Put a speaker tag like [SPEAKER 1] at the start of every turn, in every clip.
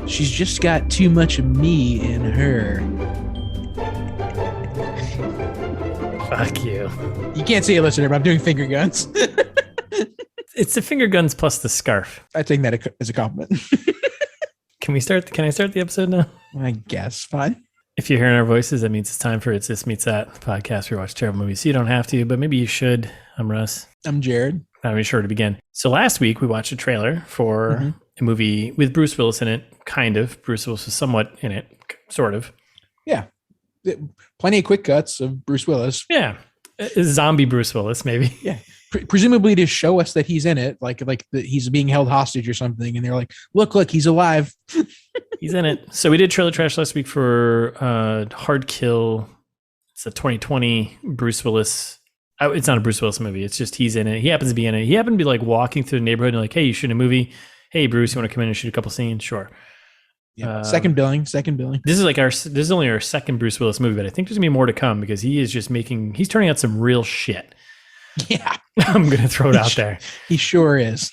[SPEAKER 1] She's just got too much of me in her.
[SPEAKER 2] Fuck you.
[SPEAKER 1] You can't see it, listener, but I'm doing finger guns.
[SPEAKER 2] It's the finger guns plus the scarf.
[SPEAKER 1] I take that as a compliment.
[SPEAKER 2] Can I start the episode now?
[SPEAKER 1] I guess. Fine.
[SPEAKER 2] If you're hearing our voices, that means it's time for It's This Meets That, the podcast where we watch terrible movies. So you don't have to, but maybe you should. I'm Russ.
[SPEAKER 1] I'm Jared.
[SPEAKER 2] Not really sure to begin. So last week we watched a trailer for a movie with Bruce Willis in it. Kind of. Bruce Willis was somewhat in it. Sort of. Yeah.
[SPEAKER 1] Plenty of quick cuts of Bruce Willis.
[SPEAKER 2] Yeah. Zombie Bruce Willis, maybe.
[SPEAKER 1] Yeah. Presumably to show us that he's in it, like that he's being held hostage or something. And they're like, look, he's alive.
[SPEAKER 2] He's in it. So we did Trailer Trash last week for Hard Kill. It's a 2020 Bruce Willis. It's not a Bruce Willis movie. It's just he's in it. He happens to be in it. He happened to be like walking through the neighborhood and like, hey, you shoot a movie. Hey, Bruce, you want to come in and shoot a couple scenes? Sure.
[SPEAKER 1] Yeah. Second billing.
[SPEAKER 2] This is only our second Bruce Willis movie, but I think there's gonna be more to come because he's turning out some real shit.
[SPEAKER 1] Yeah.
[SPEAKER 2] I'm going to throw it out there.
[SPEAKER 1] He sure is.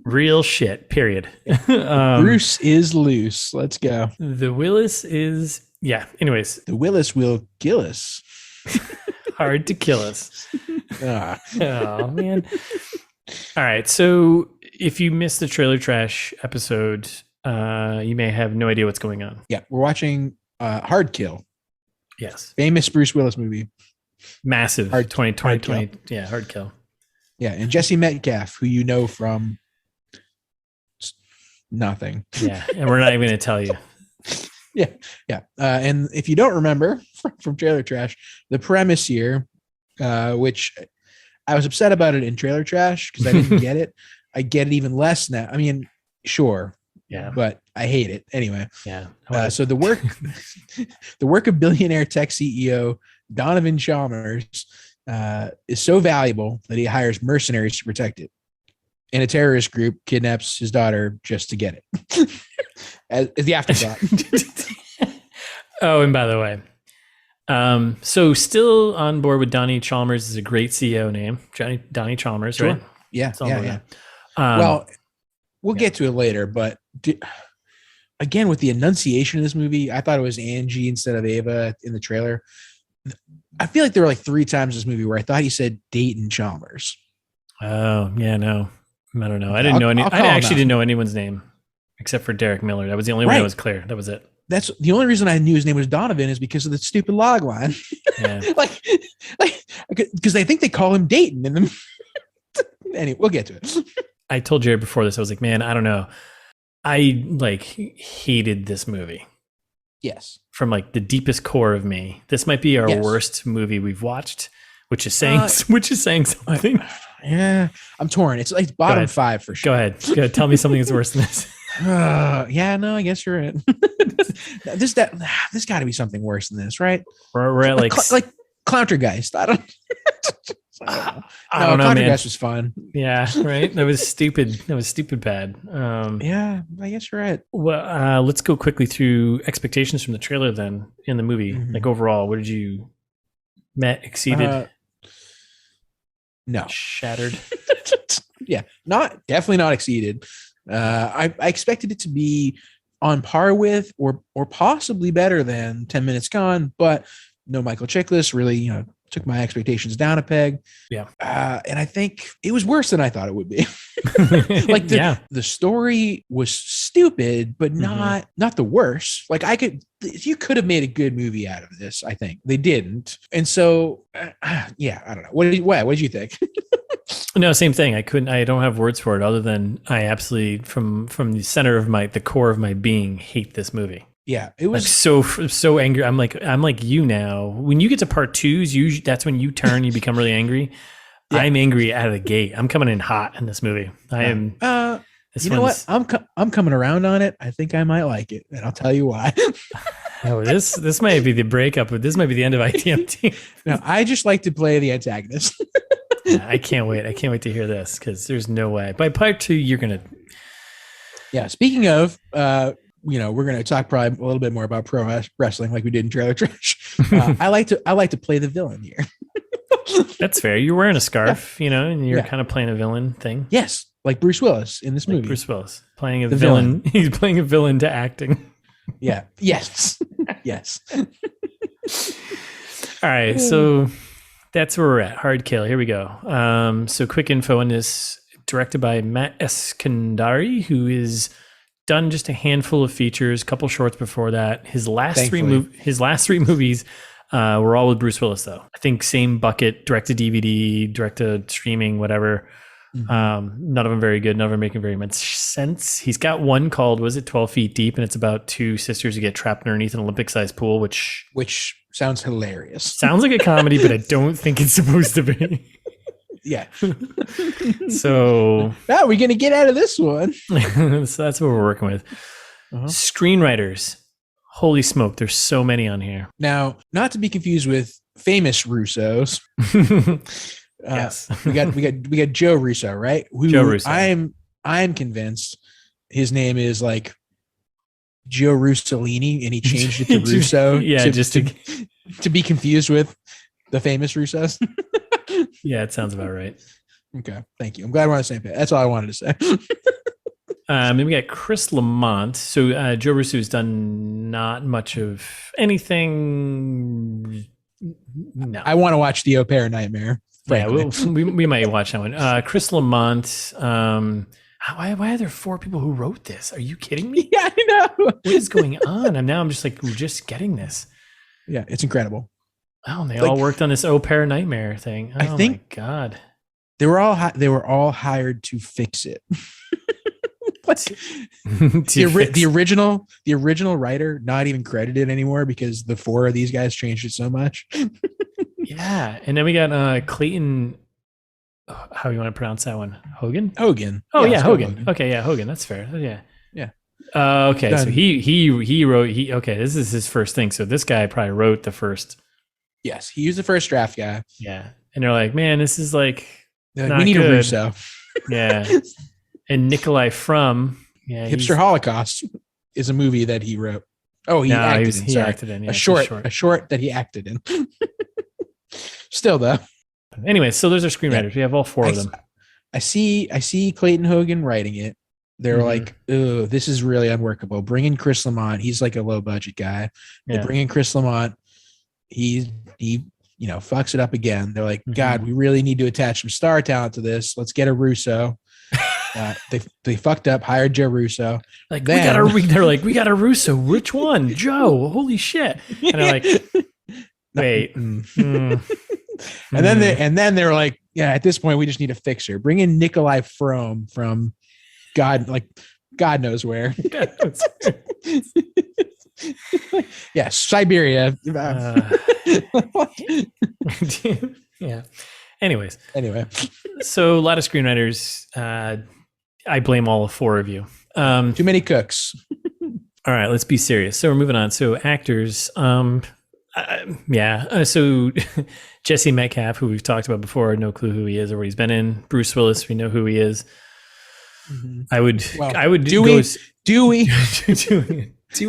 [SPEAKER 2] Real shit, period.
[SPEAKER 1] Bruce is loose. Let's go.
[SPEAKER 2] The Willis is, anyways.
[SPEAKER 1] The Willis will kill us.
[SPEAKER 2] Hard to kill us. Oh, man. All right. So if you missed the Trailer Trash episode, you may have no idea what's going on.
[SPEAKER 1] Yeah. We're watching Hard Kill.
[SPEAKER 2] Yes.
[SPEAKER 1] Famous Bruce Willis movie.
[SPEAKER 2] Massive.
[SPEAKER 1] Hard
[SPEAKER 2] 2020. Yeah, Hard Kill.
[SPEAKER 1] Yeah, and Jesse Metcalfe, who you know from nothing.
[SPEAKER 2] Yeah, and we're not even going to tell you.
[SPEAKER 1] Yeah. And if you don't remember from Trailer Trash, the premise here, which I was upset about it in Trailer Trash because I didn't get it. I get it even less now. I mean, sure.
[SPEAKER 2] Yeah.
[SPEAKER 1] But I hate it anyway.
[SPEAKER 2] Yeah.
[SPEAKER 1] So the work of billionaire tech CEO Donovan Chalmers is so valuable that he hires mercenaries to protect it. And a terrorist group kidnaps his daughter just to get it. as the afterthought.
[SPEAKER 2] Oh, and by the way, so still on board with Donnie Chalmers is a great CEO name. Donnie Chalmers,
[SPEAKER 1] sure.
[SPEAKER 2] Right?
[SPEAKER 1] Yeah. Well, we'll get to it later, but again, with the enunciation of this movie, I thought it was Angie instead of Eva in the trailer. I feel like there were like 3 times in this movie where I thought he said Dayton Chalmers.
[SPEAKER 2] Oh, yeah, no. I don't know. I actually didn't know anyone's name except for Derek Miller. That was the only one that was clear. That was it.
[SPEAKER 1] That's the only reason I knew his name was Donovan is because of the stupid log line.
[SPEAKER 2] Yeah.
[SPEAKER 1] like, because I think they call him Dayton. And anyway, we'll get to it.
[SPEAKER 2] I told Jared before this, I was like, man, I don't know. I hated this movie.
[SPEAKER 1] Yes.
[SPEAKER 2] From like the deepest core of me. This might be our worst movie we've watched, which is saying something.
[SPEAKER 1] Yeah. I'm torn. It's like bottom 5 for sure.
[SPEAKER 2] Go ahead. Tell me something that's worse than this.
[SPEAKER 1] Yeah, no, I guess you're right. This got to be something worse than this, right?
[SPEAKER 2] We're at like
[SPEAKER 1] Clowntergeist. I don't know,
[SPEAKER 2] man.
[SPEAKER 1] Clowntergeist was fun.
[SPEAKER 2] Yeah, right. That was stupid. That was stupid bad.
[SPEAKER 1] Yeah, I guess you're right.
[SPEAKER 2] Well, let's go quickly through expectations from the trailer then in the movie. Mm-hmm. Like overall, what did you exceeded?
[SPEAKER 1] No,
[SPEAKER 2] shattered.
[SPEAKER 1] Yeah, definitely not exceeded. I expected it to be on par with or possibly better than 10 Minutes Gone, but no Michael Chiklis really, took my expectations down a peg.
[SPEAKER 2] Yeah.
[SPEAKER 1] And I think it was worse than I thought it would be. Like the story was stupid, but not the worst. Like you could have made a good movie out of this. I think they didn't. And so, I don't know. What did you think?
[SPEAKER 2] No, same thing. I don't have words for it other than I absolutely from the center of the core of my being hate this movie.
[SPEAKER 1] Yeah, it was
[SPEAKER 2] so angry. I'm like you now. When you get to part 2s, that's when you turn. You become really angry. Yeah. I'm angry out of the gate. I'm coming in hot in this movie. I am.
[SPEAKER 1] You know what? I'm coming around on it. I think I might like it, and I'll tell you why.
[SPEAKER 2] Oh, this might be the breakup, but this might be the end of ITMT.
[SPEAKER 1] No, I just like to play the antagonist.
[SPEAKER 2] Yeah, I can't wait. I can't wait to hear this because there's no way. By part 2, you're gonna.
[SPEAKER 1] Yeah. Speaking of. We're going to talk probably a little bit more about pro wrestling like we did in Trailer Trash. I like to play the villain here.
[SPEAKER 2] That's fair. You're wearing a scarf, and you're kind of playing a villain thing.
[SPEAKER 1] Yes. like Bruce Willis in this movie.
[SPEAKER 2] Bruce Willis playing a villain. He's playing a villain to acting.
[SPEAKER 1] Yeah. Yes. Yes.
[SPEAKER 2] All right. So that's where we're at. Hard Kill. Here we go. So quick info on this. Directed by Matt Eskandari, who is done just a handful of features, a couple shorts before that. His last three movies were all with Bruce Willis, though. I think same bucket, direct to DVD, direct to streaming, whatever. Mm-hmm. None of them very good. None of them making very much sense. He's got one called, was it 12 Feet Deep? And it's about two sisters who get trapped underneath an Olympic-sized pool, which
[SPEAKER 1] sounds hilarious.
[SPEAKER 2] Sounds like a comedy, but I don't think it's supposed to be.
[SPEAKER 1] Yeah.
[SPEAKER 2] So
[SPEAKER 1] how are we going to get out of this one?
[SPEAKER 2] So that's what we're working with. Screenwriters. Holy smoke. There's so many on here.
[SPEAKER 1] Now, not to be confused with famous Russos.
[SPEAKER 2] Yes.
[SPEAKER 1] we got Joe Russo, right?
[SPEAKER 2] Joe Russo.
[SPEAKER 1] I'm convinced his name is like Joe Russolini, and he changed it to Russo.
[SPEAKER 2] Yeah, just
[SPEAKER 1] to be confused with the famous Russos.
[SPEAKER 2] Yeah, it sounds about right.
[SPEAKER 1] Okay, thank you. I'm glad we're on the same page. That's all I wanted to say.
[SPEAKER 2] Then we got Chris Lamont. So Joe Russo's done not much of anything. No,
[SPEAKER 1] I want to watch the Au Pair Nightmare.
[SPEAKER 2] Frankly. Yeah, we might watch that one. Chris Lamont. Why are there 4 people who wrote this? Are you kidding me?
[SPEAKER 1] Yeah, I know.
[SPEAKER 2] What is going on? I'm just like, we're just getting this.
[SPEAKER 1] Yeah, it's incredible.
[SPEAKER 2] Oh, and they all worked on this Au Pair Nightmare thing. Oh, I think, my God.
[SPEAKER 1] They were all hired to fix it. the original writer not even credited anymore because the 4 of these guys changed it so much.
[SPEAKER 2] Yeah, and then we got Clayton. How you want to pronounce that one? Hogan.
[SPEAKER 1] Oh
[SPEAKER 2] yeah, Hogan. Okay, yeah, Hogan. That's fair. Yeah. Okay,
[SPEAKER 1] Done.
[SPEAKER 2] So he wrote. Okay, this is his first thing. So this guy probably wrote the first.
[SPEAKER 1] Yes, he was the first draft guy.
[SPEAKER 2] Yeah, and they're like, man, this is like
[SPEAKER 1] we need
[SPEAKER 2] good.
[SPEAKER 1] a Russo.
[SPEAKER 2] Yeah, and Nikolai From
[SPEAKER 1] Hipster Holocaust is a movie that he wrote. Oh, he acted in. Yeah, a short that he acted in. Still though.
[SPEAKER 2] Anyway, so those are screenwriters. We have all 4 of them.
[SPEAKER 1] I see Clayton Hogan writing it. They're like, oh, this is really unworkable. Bring in Chris Lamont. He's like a low budget guy. They bring in Chris Lamont. He fucks it up again. They're like, God, we really need to attach some star talent to this. Let's get a Russo. They fucked up, hired Joe Russo.
[SPEAKER 2] Like, they're like, we got a Russo. Which one? Joe. Holy shit. And they're like, wait.
[SPEAKER 1] And then they're like, yeah, at this point we just need a fixer. Bring in Nikolai from God knows where. Yeah, Siberia.
[SPEAKER 2] Yeah. Anyway.
[SPEAKER 1] So
[SPEAKER 2] a lot of screenwriters. I blame all 4 of you.
[SPEAKER 1] Too many cooks.
[SPEAKER 2] All right, let's be serious. So we're moving on. So actors. So Jesse Metcalfe, who we've talked about before, no clue who he is or what he's been in. Bruce Willis, we know who he is. Mm-hmm. I would. Do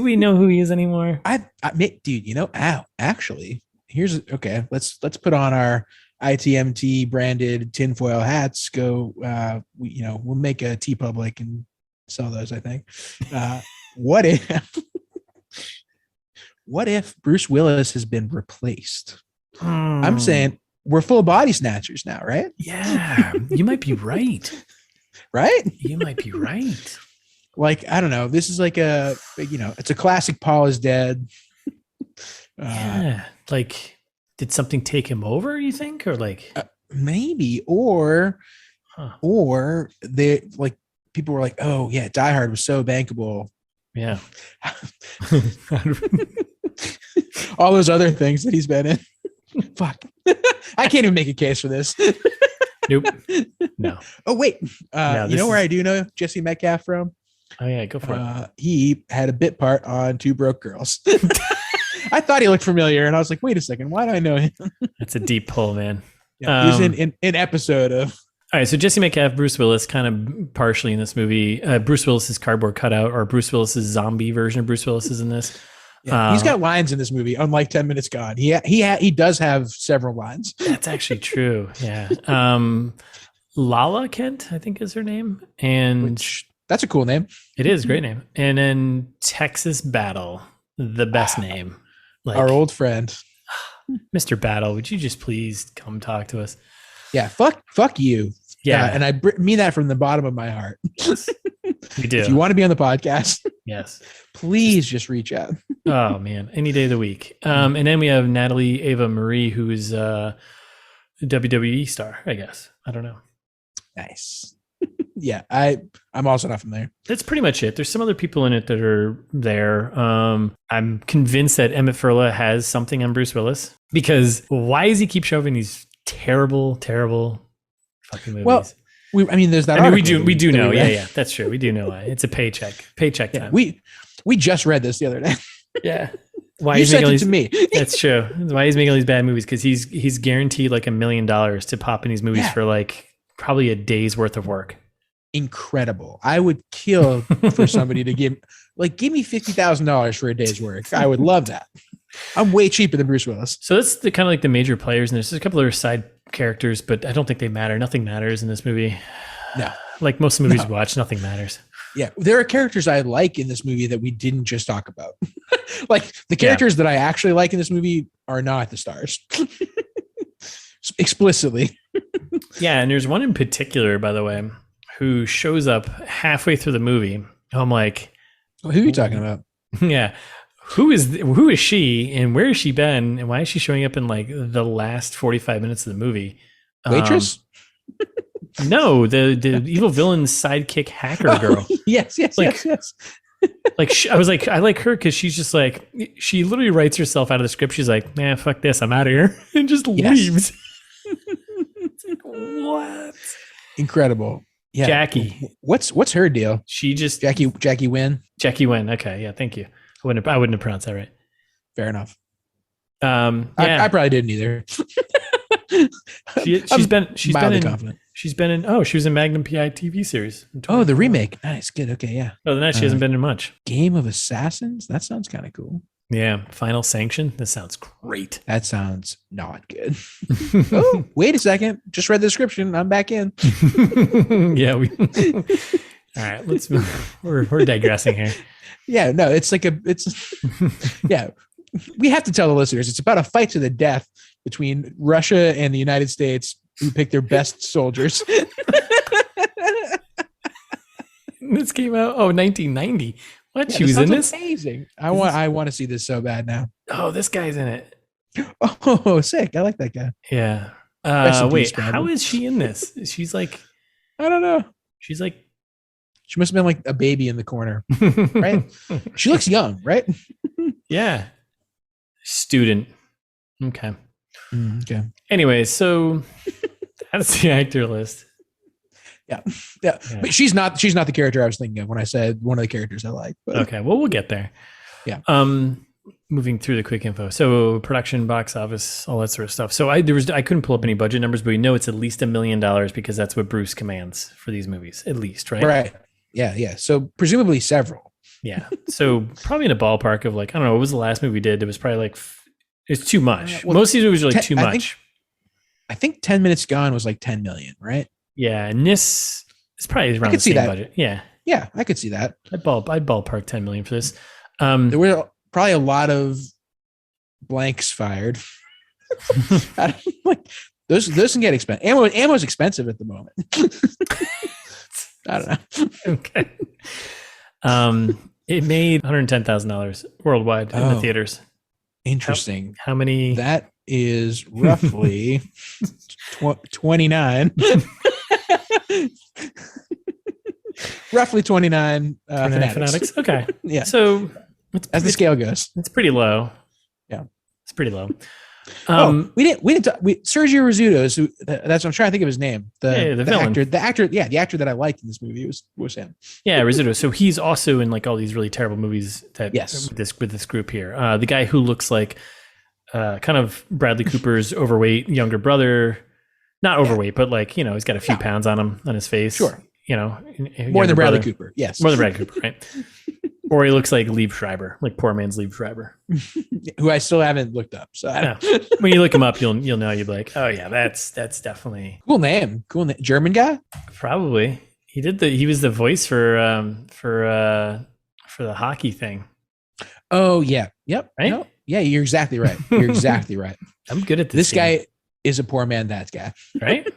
[SPEAKER 2] we know who he is anymore?
[SPEAKER 1] Dude, actually, let's put on our ITMT branded tinfoil hats. Go, we'll make a T Public and sell those. I think. What if Bruce Willis has been replaced? I'm saying we're full body snatchers now, right?
[SPEAKER 2] Yeah, you might be right.
[SPEAKER 1] Right?
[SPEAKER 2] You might be right.
[SPEAKER 1] Like, I don't know. This is like it's a classic Paul is dead.
[SPEAKER 2] Yeah. Like, did something take him over, you think? Or like
[SPEAKER 1] maybe, or they like people were like, oh yeah, Die Hard was so bankable.
[SPEAKER 2] Yeah.
[SPEAKER 1] All those other things that he's been in. Fuck. I can't even make a case for this.
[SPEAKER 2] Nope. No.
[SPEAKER 1] Oh, wait. You know where I do know Jesse Metcalfe from?
[SPEAKER 2] Oh, yeah. Go for it.
[SPEAKER 1] He had a bit part on Two Broke Girls. I thought he looked familiar, and I was like, wait a second. Why do I know him?
[SPEAKER 2] That's a deep pull, man.
[SPEAKER 1] Yeah, he was in an episode of...
[SPEAKER 2] All right, so Jesse Metcalfe, Bruce Willis, kind of partially in this movie. Bruce Willis's cardboard cutout, or Bruce Willis's zombie version of Bruce Willis is in this.
[SPEAKER 1] Yeah, he's got lines in this movie, unlike 10 Minutes Gone. He does have several lines.
[SPEAKER 2] That's actually true. Yeah. Lala Kent, I think is her name. And
[SPEAKER 1] that's a cool name.
[SPEAKER 2] It is a great name. And then Texas Battle, the best name.
[SPEAKER 1] Like, our old friend.
[SPEAKER 2] Mr. Battle, would you just please come talk to us?
[SPEAKER 1] Yeah, fuck you.
[SPEAKER 2] Yeah.
[SPEAKER 1] And I mean that from the bottom of my heart.
[SPEAKER 2] Yes, we do.
[SPEAKER 1] If you want to be on the podcast,
[SPEAKER 2] yes,
[SPEAKER 1] please just reach out.
[SPEAKER 2] Oh man, any day of the week. And then we have Natalie Eva Marie, who is a WWE star, I guess. I don't know.
[SPEAKER 1] Nice. Yeah, I'm also not familiar.
[SPEAKER 2] That's pretty much it. There's some other people in it that are there. I'm convinced that Emmett Furla has something on Bruce Willis, because why does he keep shoving these terrible fucking movies?
[SPEAKER 1] Well, there's that.
[SPEAKER 2] I mean, we do know. Yeah, that's true. We do know why. It's a paycheck time.
[SPEAKER 1] We just read this the other day.
[SPEAKER 2] Yeah. Why
[SPEAKER 1] you sent it to me.
[SPEAKER 2] That's true. Why he's making all these bad movies? Because he's guaranteed like $1 million to pop in these movies for like probably a day's worth of work.
[SPEAKER 1] Incredible. I would kill for somebody to give me $50,000 for a day's work. I would love that. I'm way cheaper than Bruce Willis.
[SPEAKER 2] So that's the kind of like the major players, and there's a couple other side characters, but I don't think they matter. Nothing matters in this movie.
[SPEAKER 1] No,
[SPEAKER 2] like most of the movies we watch, nothing matters.
[SPEAKER 1] Yeah, there are characters I like in this movie that we didn't just talk about. Like the characters that I actually like in this movie are not the stars. Explicitly.
[SPEAKER 2] Yeah, and there's one in particular, by the way, who shows up halfway through the movie. I'm like,
[SPEAKER 1] well, who are you talking about?
[SPEAKER 2] Yeah. Who is she, and where has she been, and why is she showing up in like the last 45 minutes of the movie?
[SPEAKER 1] Waitress?
[SPEAKER 2] No, the evil villain's sidekick hacker girl.
[SPEAKER 1] Yes.
[SPEAKER 2] Like I was like, I like her because she's just like, she literally writes herself out of the script. She's like, man, fuck this, I'm out of here, and just leaves. It's like, what?
[SPEAKER 1] Incredible. Yeah.
[SPEAKER 2] Jackie.
[SPEAKER 1] What's her deal?
[SPEAKER 2] She just
[SPEAKER 1] Jackie Wynn.
[SPEAKER 2] Jackie Wynn. Okay, yeah, thank you. I wouldn't have pronounced that right.
[SPEAKER 1] Fair enough.
[SPEAKER 2] Yeah.
[SPEAKER 1] I probably didn't either.
[SPEAKER 2] She was in Magnum PI TV series.
[SPEAKER 1] Oh, the remake. Nice. Good. Okay. Yeah.
[SPEAKER 2] Other than that, she hasn't been in much.
[SPEAKER 1] Game of Assassins. That sounds kind of cool.
[SPEAKER 2] Yeah. Final Sanction. This sounds great.
[SPEAKER 1] That sounds not good. Oh, wait a second. Just read the description. I'm back in.
[SPEAKER 2] Yeah. All right. Let's move. We're digressing here.
[SPEAKER 1] Yeah. No, yeah. We have to tell the listeners it's about a fight to the death between Russia and the United States, who pick their best soldiers.
[SPEAKER 2] This came out 1990. What?
[SPEAKER 1] Yeah,
[SPEAKER 2] she was in this?
[SPEAKER 1] Amazing. I want to see this so bad now.
[SPEAKER 2] Oh, this guy's in it.
[SPEAKER 1] Oh, sick. I like that guy.
[SPEAKER 2] Yeah. Wait, how is she in this? She's like,
[SPEAKER 1] I don't know.
[SPEAKER 2] She's like,
[SPEAKER 1] she must have been like a baby in the corner, right? She looks young, right?
[SPEAKER 2] Yeah. Student. Okay.
[SPEAKER 1] Okay.
[SPEAKER 2] Anyway, so that's the actor list.
[SPEAKER 1] Yeah. But she's not the character I was thinking of when I said one of the characters I like. But.
[SPEAKER 2] Okay. Well, we'll get there.
[SPEAKER 1] Yeah.
[SPEAKER 2] Moving through the quick info. So production, box office, all that sort of stuff. So I couldn't pull up any budget numbers, but we know it's at least $1 million because that's what Bruce commands for these movies, at least, right?
[SPEAKER 1] Right. Yeah. So presumably several.
[SPEAKER 2] Yeah. So probably in a ballpark of like, I don't know, what was the last movie we did? It was probably like, it's too much. Most of these movies are like too much.
[SPEAKER 1] I think 10 Minutes Gone was like 10 million, right?
[SPEAKER 2] Yeah. And this is probably around the same budget. Yeah.
[SPEAKER 1] Yeah. I could see that.
[SPEAKER 2] I'd ballpark 10 million for this.
[SPEAKER 1] There were probably a lot of blanks fired. Like those can get expensive. Ammo's expensive at the moment. I don't know.
[SPEAKER 2] Okay. It made $110,000 worldwide in the theaters.
[SPEAKER 1] Interesting.
[SPEAKER 2] How many?
[SPEAKER 1] That is roughly 29. Roughly 29 fanatics.
[SPEAKER 2] Okay.
[SPEAKER 1] Yeah.
[SPEAKER 2] So
[SPEAKER 1] as the scale goes,
[SPEAKER 2] it's pretty low.
[SPEAKER 1] Yeah.
[SPEAKER 2] It's pretty low.
[SPEAKER 1] We didn't talk, Sergio Rizzuto, that's what I'm trying to think of his name. The villain. The actor that I liked in this movie was him.
[SPEAKER 2] Yeah, Rizzuto. So he's also in like all these really terrible movies with this group here. The guy who looks like kind of Bradley Cooper's overweight younger brother. Not overweight, but like, you know, he's got a few pounds on him, on his face.
[SPEAKER 1] Sure.
[SPEAKER 2] You know,
[SPEAKER 1] more than Bradley Cooper. Yes.
[SPEAKER 2] More than Bradley Cooper, right? Or he looks like Liev Schreiber, like poor man's Liev Schreiber,
[SPEAKER 1] who I still haven't looked up. So
[SPEAKER 2] when you look him up, you'll know. You'll be like, oh yeah, that's definitely
[SPEAKER 1] cool name. German guy.
[SPEAKER 2] Probably he was the voice for the hockey thing.
[SPEAKER 1] Oh yeah, yep.
[SPEAKER 2] Right.
[SPEAKER 1] No, yeah, you're exactly right. You're exactly right.
[SPEAKER 2] I'm good at this.
[SPEAKER 1] This guy is a poor man. That guy.
[SPEAKER 2] Right.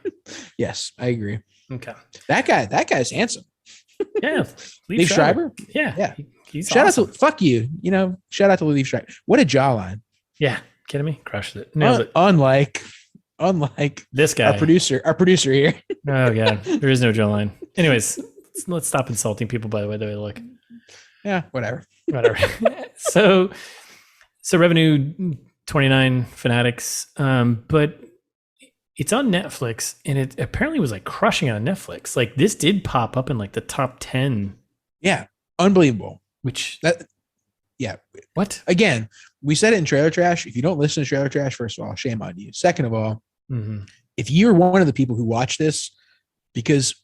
[SPEAKER 1] Yes, I agree.
[SPEAKER 2] Okay.
[SPEAKER 1] That guy's handsome.
[SPEAKER 2] Yeah.
[SPEAKER 1] Liev Schreiber.
[SPEAKER 2] Yeah.
[SPEAKER 1] He's shout awesome. Out to fuck you. Shout out to Liev Schreiber. What a jawline.
[SPEAKER 2] Yeah. Kidding me? Crushed it.
[SPEAKER 1] Unlike
[SPEAKER 2] this guy,
[SPEAKER 1] our producer here.
[SPEAKER 2] Oh god, there is no jawline. Anyways, let's stop insulting people by the way they look.
[SPEAKER 1] Yeah, whatever.
[SPEAKER 2] So revenue 29 Fanatics, but it's on Netflix, and it apparently was like crushing on Netflix. Like this did pop up in like the top 10.
[SPEAKER 1] Yeah, unbelievable. Yeah.
[SPEAKER 2] What?
[SPEAKER 1] Again, we said it in Trailer Trash. If you don't listen to Trailer Trash, first of all, shame on you. Second of all, if you're one of the people who watch this, because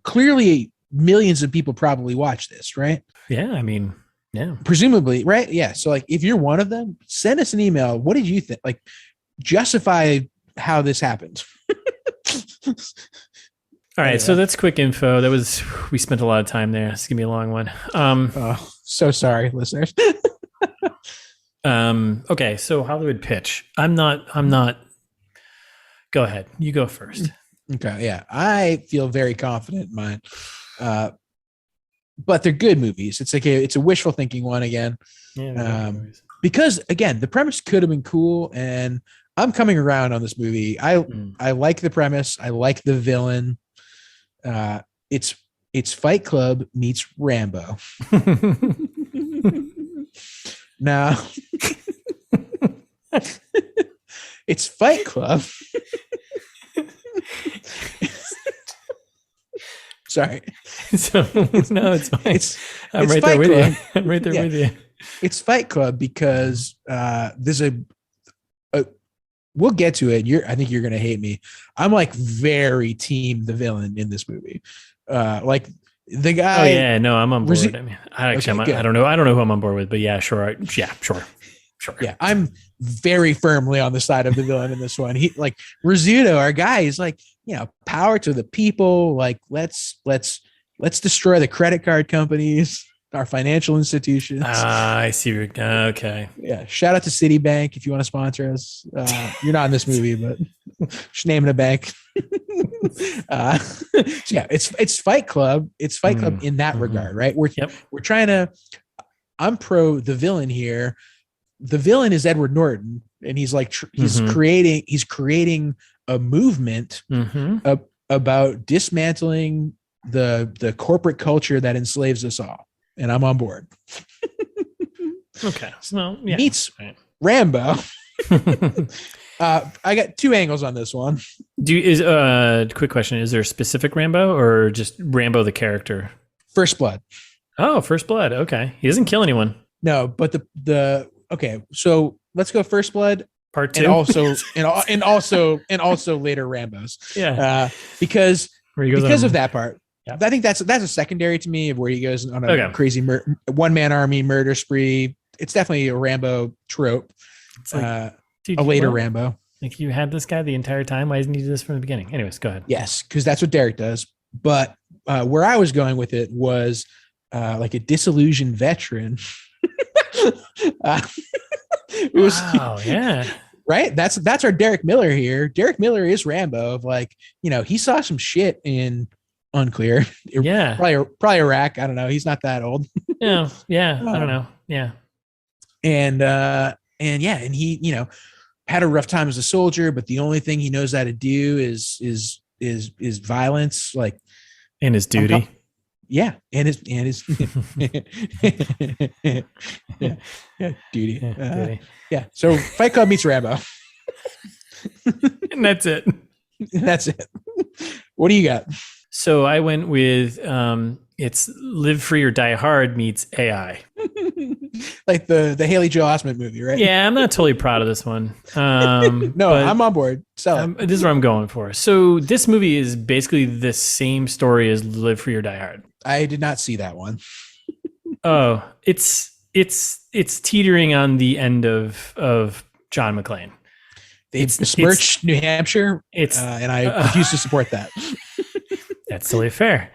[SPEAKER 1] clearly millions of people probably watch this, right?
[SPEAKER 2] Yeah, I mean, yeah.
[SPEAKER 1] Presumably, right? Yeah. So like if you're one of them, send us an email. What did you think? Like justify how this happened.
[SPEAKER 2] All right, so that's quick info. We spent a lot of time there. It's gonna be a long one.
[SPEAKER 1] So sorry, listeners.
[SPEAKER 2] Okay, so Hollywood pitch. I'm not. Go ahead. You go first.
[SPEAKER 1] Okay, yeah, I feel very confident in mine. But they're good movies. It's like it's a wishful thinking one again. Yeah, because again, the premise could have been cool, and I'm coming around on this movie. I like the premise. I like the villain. It's Fight Club meets Rambo. Now, it's Fight Club. Sorry.
[SPEAKER 2] No, it's fine. I'm right there with you. I'm right there with you.
[SPEAKER 1] It's Fight Club because there's we'll get to it. I think you're gonna hate me. I'm like very team the villain in this movie. Like the guy.
[SPEAKER 2] Oh yeah, no, I'm on board. I mean, I don't know. I don't know who I'm on board with, but yeah, sure. Yeah, sure.
[SPEAKER 1] Yeah, I'm very firmly on the side of the villain in this one. He like Rizzuto, our guy, is like, power to the people. Like let's destroy the credit card companies, our financial institutions.
[SPEAKER 2] I see. Okay.
[SPEAKER 1] Yeah. Shout out to Citibank if you want to sponsor us. You're not in this movie, but just naming a bank. So yeah, it's Fight Club. It's Fight Club in that regard, right? We're trying to. I'm pro the villain here. The villain is Edward Norton, and he's like he's creating a movement about dismantling the corporate culture that enslaves us all. And I'm on board.
[SPEAKER 2] Okay. So yeah.
[SPEAKER 1] Meets Rambo. I got two angles on this one.
[SPEAKER 2] Quick question. Is there a specific Rambo or just Rambo the character?
[SPEAKER 1] First Blood.
[SPEAKER 2] Oh, First Blood. Okay. He doesn't kill anyone.
[SPEAKER 1] No, but okay. So let's go First Blood.
[SPEAKER 2] Part 2.
[SPEAKER 1] And also later Rambos.
[SPEAKER 2] Yeah.
[SPEAKER 1] Because of that part. Yeah. I think that's a secondary to me of where he goes on a crazy one-man army murder spree. It's definitely a Rambo trope. It's like, a later Rambo.
[SPEAKER 2] Like you had this guy the entire time. Why didn't you do this from the beginning? Anyways, go ahead.
[SPEAKER 1] Yes, because that's what Derek does. But where I was going with it was like a disillusioned veteran.
[SPEAKER 2] Wow, yeah.
[SPEAKER 1] Right? That's our Derek Miller here. Derek Miller is Rambo of like, he saw some shit in unclear.
[SPEAKER 2] Yeah.
[SPEAKER 1] Probably Iraq. I don't know. He's not that old.
[SPEAKER 2] Yeah. I don't know. Yeah.
[SPEAKER 1] And he, had a rough time as a soldier, but the only thing he knows how to do is violence, like,
[SPEAKER 2] and his duty.
[SPEAKER 1] Yeah. And his duty. Yeah. So Fight Club meets Rambo.
[SPEAKER 2] And that's it.
[SPEAKER 1] What do you got?
[SPEAKER 2] So I went with it's Live Free or Die Hard meets AI.
[SPEAKER 1] Like the Haley Joel Osment movie, right?
[SPEAKER 2] Yeah, I'm not totally proud of this one.
[SPEAKER 1] No, I'm on board.
[SPEAKER 2] This is what I'm going for. So this movie is basically the same story as Live Free or Die Hard.
[SPEAKER 1] I did not see that one.
[SPEAKER 2] Oh, it's teetering on the end of John McClane.
[SPEAKER 1] They've besmirched New Hampshire, and I refuse to support that.
[SPEAKER 2] That's totally fair.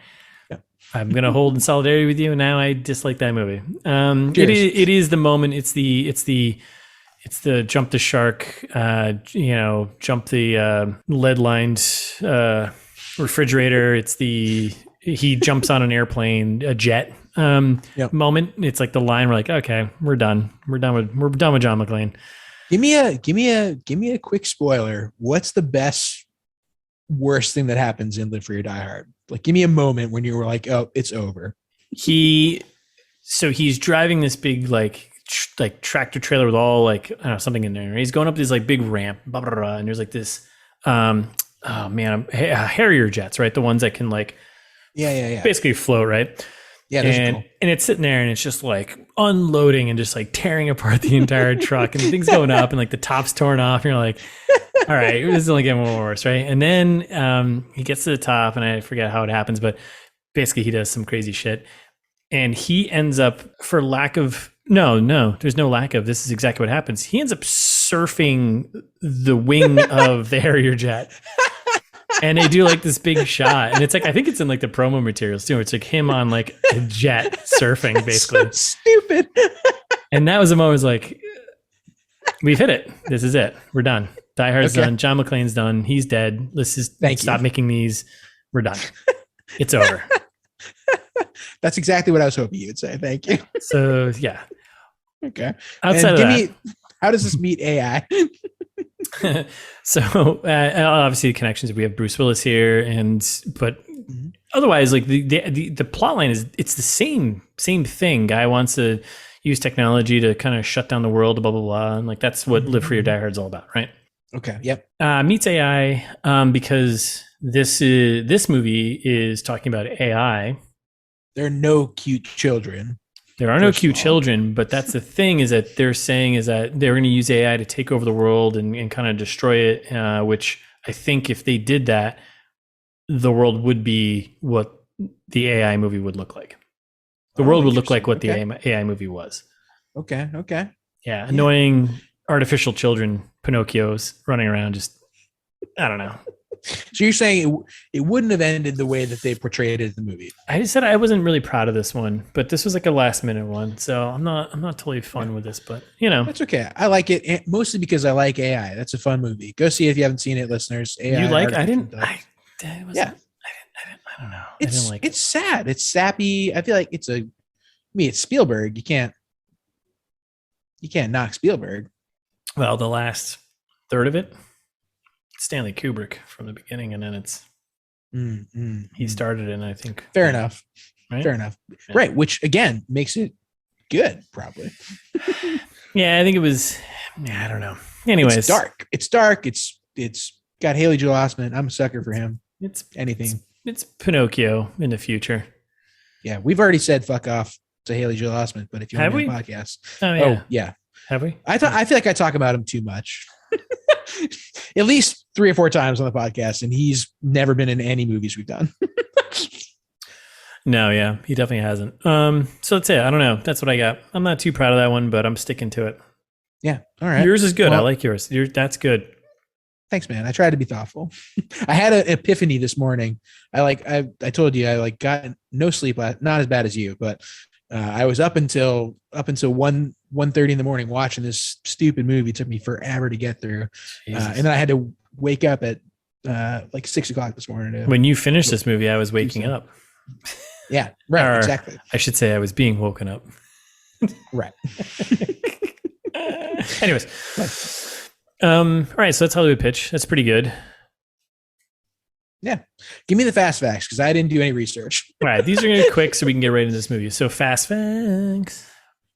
[SPEAKER 1] Yeah.
[SPEAKER 2] I'm gonna hold in solidarity with you. Now I dislike that movie. It is the moment. It's the jump the shark. Jump the lead lined refrigerator. It's he jumps on an airplane, a jet. Moment. It's like the line. We're like, okay, we're done. We're done with John McClane.
[SPEAKER 1] Give me a quick spoiler. What's the worst thing that happens in Live Free or Die Hard? Like, give me a moment when you were like, oh, it's over. He's
[SPEAKER 2] driving this big like tractor trailer with all like, I don't know, something in there. He's going up this like big ramp, blah, blah, blah, and there's like this Harrier jets, right? The ones that can like basically float, right?
[SPEAKER 1] Yeah,
[SPEAKER 2] and it's sitting there and it's just like unloading and just like tearing apart the entire truck, and things going up and like the top's torn off, and you're like, all right, this is only getting more worse, right? And then he gets to the top, and I forget how it happens, but basically he does some crazy shit, and he ends up, for lack of there's no lack of, this is exactly what happens. He ends up surfing the wing of the Harrier jet. And they do like this big shot, and it's like, I think it's in like the promo materials too. It's like him on like a jet surfing, basically.
[SPEAKER 1] So stupid.
[SPEAKER 2] And that was the moment. I was like, we've hit it. This is it. We're done. Die Hard's done. John McClane's done. He's dead. Let's just stop making these. We're done. It's over.
[SPEAKER 1] That's exactly what I was hoping you would say. Thank you.
[SPEAKER 2] So yeah.
[SPEAKER 1] Okay.
[SPEAKER 2] Outside of that,
[SPEAKER 1] how does this meet AI?
[SPEAKER 2] So obviously the connections, we have Bruce Willis here, but otherwise, like the plot line it's the same thing. Guy wants to use technology to kind of shut down the world, blah blah blah, and like that's what Live Free or Die Hard's all about, right?
[SPEAKER 1] Okay. Yep.
[SPEAKER 2] Meets AI because this movie is talking about AI.
[SPEAKER 1] There are no cute children.
[SPEAKER 2] There are no cute children, but that's the thing, is that they're saying is that they're going to use AI to take over the world and kind of destroy it, which I think if they did that, the world would be what the AI movie would look like. The world would look like what the AI movie was.
[SPEAKER 1] Okay.
[SPEAKER 2] Yeah, annoying artificial children, Pinocchios running around, just, I don't know.
[SPEAKER 1] So you're saying it wouldn't have ended the way that they portrayed it in the movie?
[SPEAKER 2] I just said I wasn't really proud of this one, but this was like a last minute one, so I'm not totally fun with this, but you know,
[SPEAKER 1] that's okay. I like it mostly because I like AI. That's a fun movie. Go see it if you haven't seen it, listeners. AI.
[SPEAKER 2] You like? I don't know.
[SPEAKER 1] It's sad. It's sappy. I feel like it's Spielberg. You can't knock Spielberg.
[SPEAKER 2] Well, the last third of it, Stanley Kubrick from the beginning, and then it's he started it, and I think
[SPEAKER 1] fair enough.
[SPEAKER 2] Right?
[SPEAKER 1] Fair enough. Yeah. Right, which again makes it good, probably.
[SPEAKER 2] Yeah, I think it was. Yeah, I don't know. Anyways,
[SPEAKER 1] it's dark. It's dark. It's got Haley Joel Osment. I'm a sucker for him.
[SPEAKER 2] It's
[SPEAKER 1] anything.
[SPEAKER 2] It's Pinocchio in the future.
[SPEAKER 1] Yeah, we've already said fuck off to Haley Joel Osment, but if you want to do a podcast,
[SPEAKER 2] oh yeah, have we?
[SPEAKER 1] I feel like I talk about him too much. At least 3 or 4 times on the podcast, and he's never been in any movies we've done.
[SPEAKER 2] No, yeah, he definitely hasn't. So that's it. I don't know. That's what I got. I'm not too proud of that one, but I'm sticking to it.
[SPEAKER 1] Yeah. All right.
[SPEAKER 2] Yours is good. Well, I like yours. That's good.
[SPEAKER 1] Thanks, man. I tried to be thoughtful. I had an epiphany this morning. I told you I got no sleep. Not as bad as you, but I was up until 1:30 in the morning watching this stupid movie. It took me forever to get through, and then I had to wake up at 6 o'clock this morning.
[SPEAKER 2] When you finished this movie, I was waking up.
[SPEAKER 1] Yeah, right.
[SPEAKER 2] Or,
[SPEAKER 1] exactly.
[SPEAKER 2] I should say I was being woken up.
[SPEAKER 1] Right.
[SPEAKER 2] Anyways, all right. So that's Hollywood pitch. That's pretty good.
[SPEAKER 1] Yeah. Give me the fast facts because I didn't do any research.
[SPEAKER 2] All right. These are going to be quick so we can get right into this movie. So fast facts.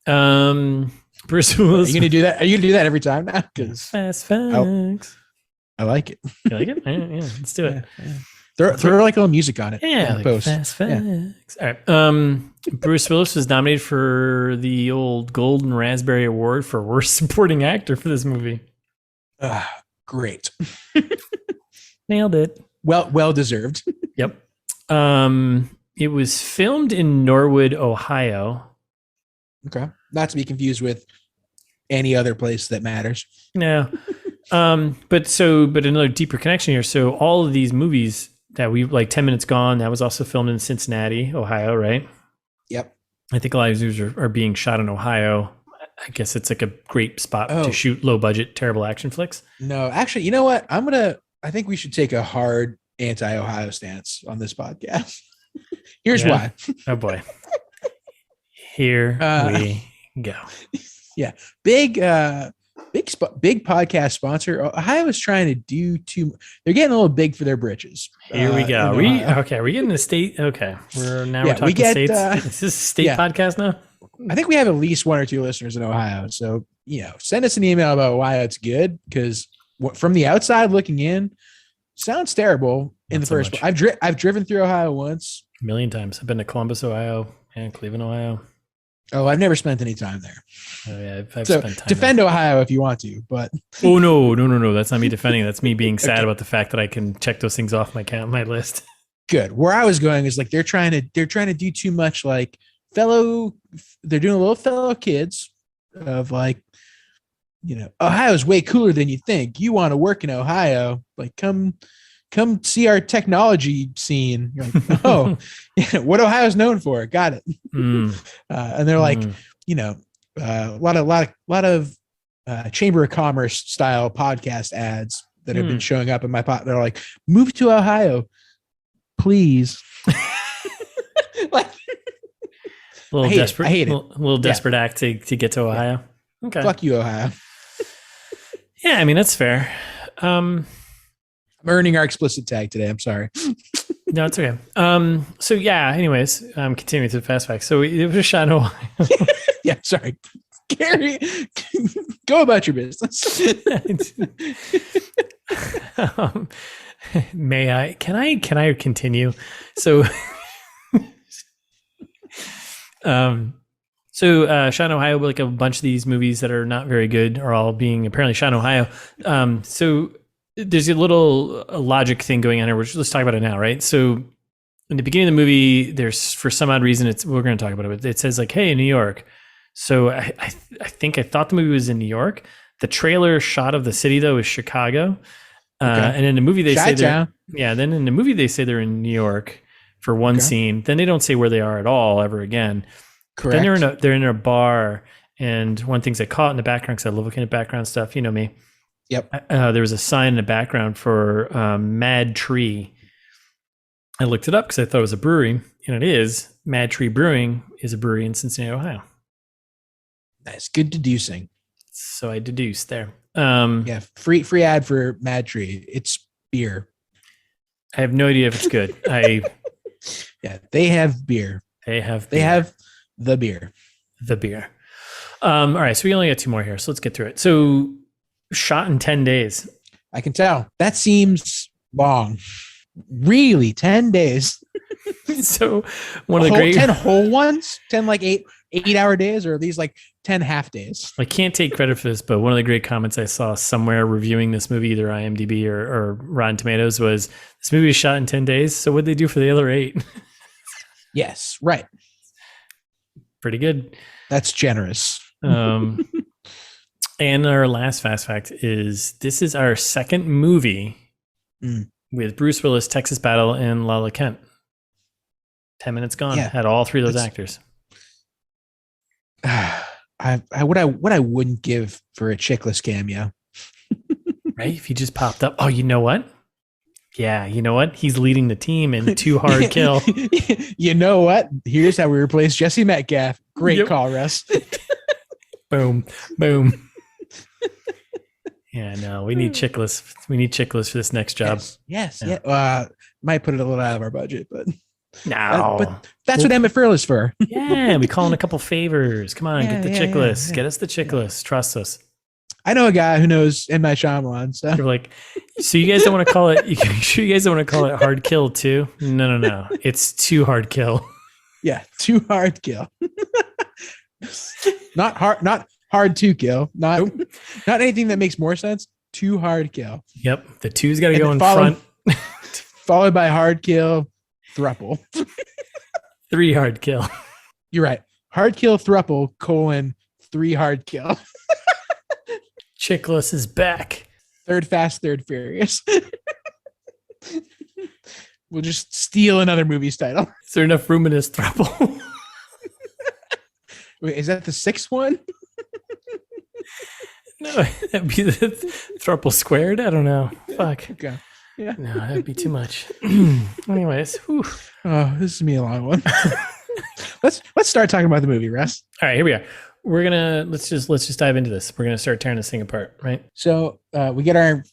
[SPEAKER 2] Bruce Willis.
[SPEAKER 1] Are you going to do that? Are you going to do that every time now?
[SPEAKER 2] Fast facts.
[SPEAKER 1] I like it.
[SPEAKER 2] You like it? Yeah, let's do it.
[SPEAKER 1] Yeah. Throw like a little music on it.
[SPEAKER 2] Yeah.
[SPEAKER 1] Like
[SPEAKER 2] post. Fast facts. Yeah. All right. Bruce Willis was nominated for the old Golden Raspberry Award for Worst Supporting Actor for this movie.
[SPEAKER 1] Great.
[SPEAKER 2] Nailed it.
[SPEAKER 1] Well deserved.
[SPEAKER 2] Yep. It was filmed in Norwood, Ohio.
[SPEAKER 1] Okay. Not to be confused with any other place that matters.
[SPEAKER 2] No. But another deeper connection here. So all of these movies that we like 10 Minutes Gone, that was also filmed in Cincinnati, Ohio, right?
[SPEAKER 1] Yep.
[SPEAKER 2] I think a lot of these movies are being shot in Ohio. I guess it's like a great spot to shoot low budget, terrible action flicks.
[SPEAKER 1] No, actually, you know what? I think we should take a hard anti-Ohio stance on this podcast. Here's why.
[SPEAKER 2] Oh boy. Here we go.
[SPEAKER 1] Yeah. Big podcast sponsor. Ohio is trying to do they're getting a little big for their britches.
[SPEAKER 2] Here we go. We're getting the state. Okay. We're talking states. Is this a state podcast now?
[SPEAKER 1] I think we have at least 1 or 2 listeners in Ohio. So, send us an email about why it's good, because from the outside looking in, sounds terrible in the first place. I've driven through Ohio once.
[SPEAKER 2] A million times. I've been to Columbus, Ohio, and Cleveland, Ohio.
[SPEAKER 1] Oh, I've never spent any time there.
[SPEAKER 2] Oh yeah, I've
[SPEAKER 1] so
[SPEAKER 2] spent time
[SPEAKER 1] defend
[SPEAKER 2] there.
[SPEAKER 1] Ohio if you want to, but
[SPEAKER 2] oh no, that's not me defending. That's me being sad about the fact that I can check those things off my list.
[SPEAKER 1] Good. Where I was going is like they're trying to do too much. Like they're doing a little fellow kids of like, Ohio's way cooler than you think. You want to work in Ohio? Like come see our technology scene. You're like, oh, what Ohio's known for. Got it. And they're like, a lot of Chamber of Commerce style podcast ads that have been showing up in my pot. They're like, move to Ohio, please. Like,
[SPEAKER 2] a little desperate. I hate it. A little desperate act to get to Ohio.
[SPEAKER 1] Yeah. Okay. Fuck you, Ohio.
[SPEAKER 2] Yeah, I mean that's fair.
[SPEAKER 1] I'm earning our explicit tag today. I'm sorry.
[SPEAKER 2] No, it's okay. So yeah, anyways, continuing to the fast facts. So it was shot in Ohio.
[SPEAKER 1] Yeah, sorry. Gary, go about your business.
[SPEAKER 2] May I? Can I continue? So shot in Ohio, like a bunch of these movies that are not very good are all being apparently shot in Ohio. So there's a little logic thing going on here. Let's talk about it now, right? So in the beginning of the movie, there's for some odd reason we're going to talk about it. But it says like, "Hey, New York." So I thought the movie was in New York. The trailer shot of the city though is Chicago, and in the movie they say then in the movie they say they're in New York for one scene. Then they don't say where they are at all ever again.
[SPEAKER 1] Correct.
[SPEAKER 2] Then they're in a bar, and one thing's I caught in the background because I love looking at background stuff. You know me.
[SPEAKER 1] Yep.
[SPEAKER 2] There was a sign in the background for Mad Tree. I looked it up because I thought it was a brewery, and it is. Mad Tree Brewing is a brewery in Cincinnati, Ohio.
[SPEAKER 1] Nice. Good deducing.
[SPEAKER 2] So I deduced there.
[SPEAKER 1] Free ad for Mad Tree. It's beer.
[SPEAKER 2] I have no idea if it's good.
[SPEAKER 1] Yeah, they have beer. They have the beer.
[SPEAKER 2] The beer. All right, so we only got 2 more here, so let's get through it. So shot in 10 days.
[SPEAKER 1] I can tell. That seems long. Really, 10 days.
[SPEAKER 2] So one of the great
[SPEAKER 1] 10 whole ones? 10 like 8-hour days, or are these like 10 half days?
[SPEAKER 2] I can't take credit for this, but one of the great comments I saw somewhere reviewing this movie, either IMDb or Rotten Tomatoes, was this movie was shot in 10 days. So what'd they do for the other 8?
[SPEAKER 1] Yes, right.
[SPEAKER 2] Pretty good.
[SPEAKER 1] That's generous.
[SPEAKER 2] And our last fast fact is this is our second movie with Bruce Willis, Texas Battle, and Lala Kent. 10 Minutes Gone.
[SPEAKER 1] Yeah,
[SPEAKER 2] had all 3 of those actors.
[SPEAKER 1] What I wouldn't give for a Chickless cameo.
[SPEAKER 2] Right? If he just popped up. Oh, you know what? Yeah, you know what? He's leading the team in Too Hard Kill.
[SPEAKER 1] You know what? Here's how we replace Jesse Metcalfe. Great call, Russ.
[SPEAKER 2] Boom. Boom. Yeah, no, we need Chickless. We need Chickless for this next job.
[SPEAKER 1] Yes. Yeah. Might put it a little out of our budget, but
[SPEAKER 2] no.
[SPEAKER 1] But that's what Emmett Furl is for.
[SPEAKER 2] Yeah, we call in a couple favors. Come on, get the Chickless. Yeah. Get us the Chickless. Trust us.
[SPEAKER 1] I know a guy who knows M. Night Shyamalan. So
[SPEAKER 2] you're like, so you guys don't want to call it? You sure you guys don't want to call it Hard Kill too? No. It's Too Hard Kill.
[SPEAKER 1] Yeah, Too Hard Kill. Not hard to kill. Not anything that makes more sense. Too Hard Kill.
[SPEAKER 2] Yep, the 2's got to go in front.
[SPEAKER 1] Followed by Hard Kill, thruple.
[SPEAKER 2] 3 Hard Kill.
[SPEAKER 1] You're right. hard kill thruple : 3 hard kill.
[SPEAKER 2] Chickless is back.
[SPEAKER 1] Third Fast, Third Furious. We'll just steal another movie's title.
[SPEAKER 2] Is there enough room in this thruple?
[SPEAKER 1] Wait, is that the 6th one?
[SPEAKER 2] No, that'd be the thruple squared. I don't know. Fuck.
[SPEAKER 1] Okay. Yeah.
[SPEAKER 2] No, that'd be too much. Anyways, whew.
[SPEAKER 1] Oh, this is gonna be a long one. Let's start talking about the movie, Russ.
[SPEAKER 2] All right, here we are. We're gonna let's just dive into this. We're gonna start tearing this thing apart, right?
[SPEAKER 1] So we get our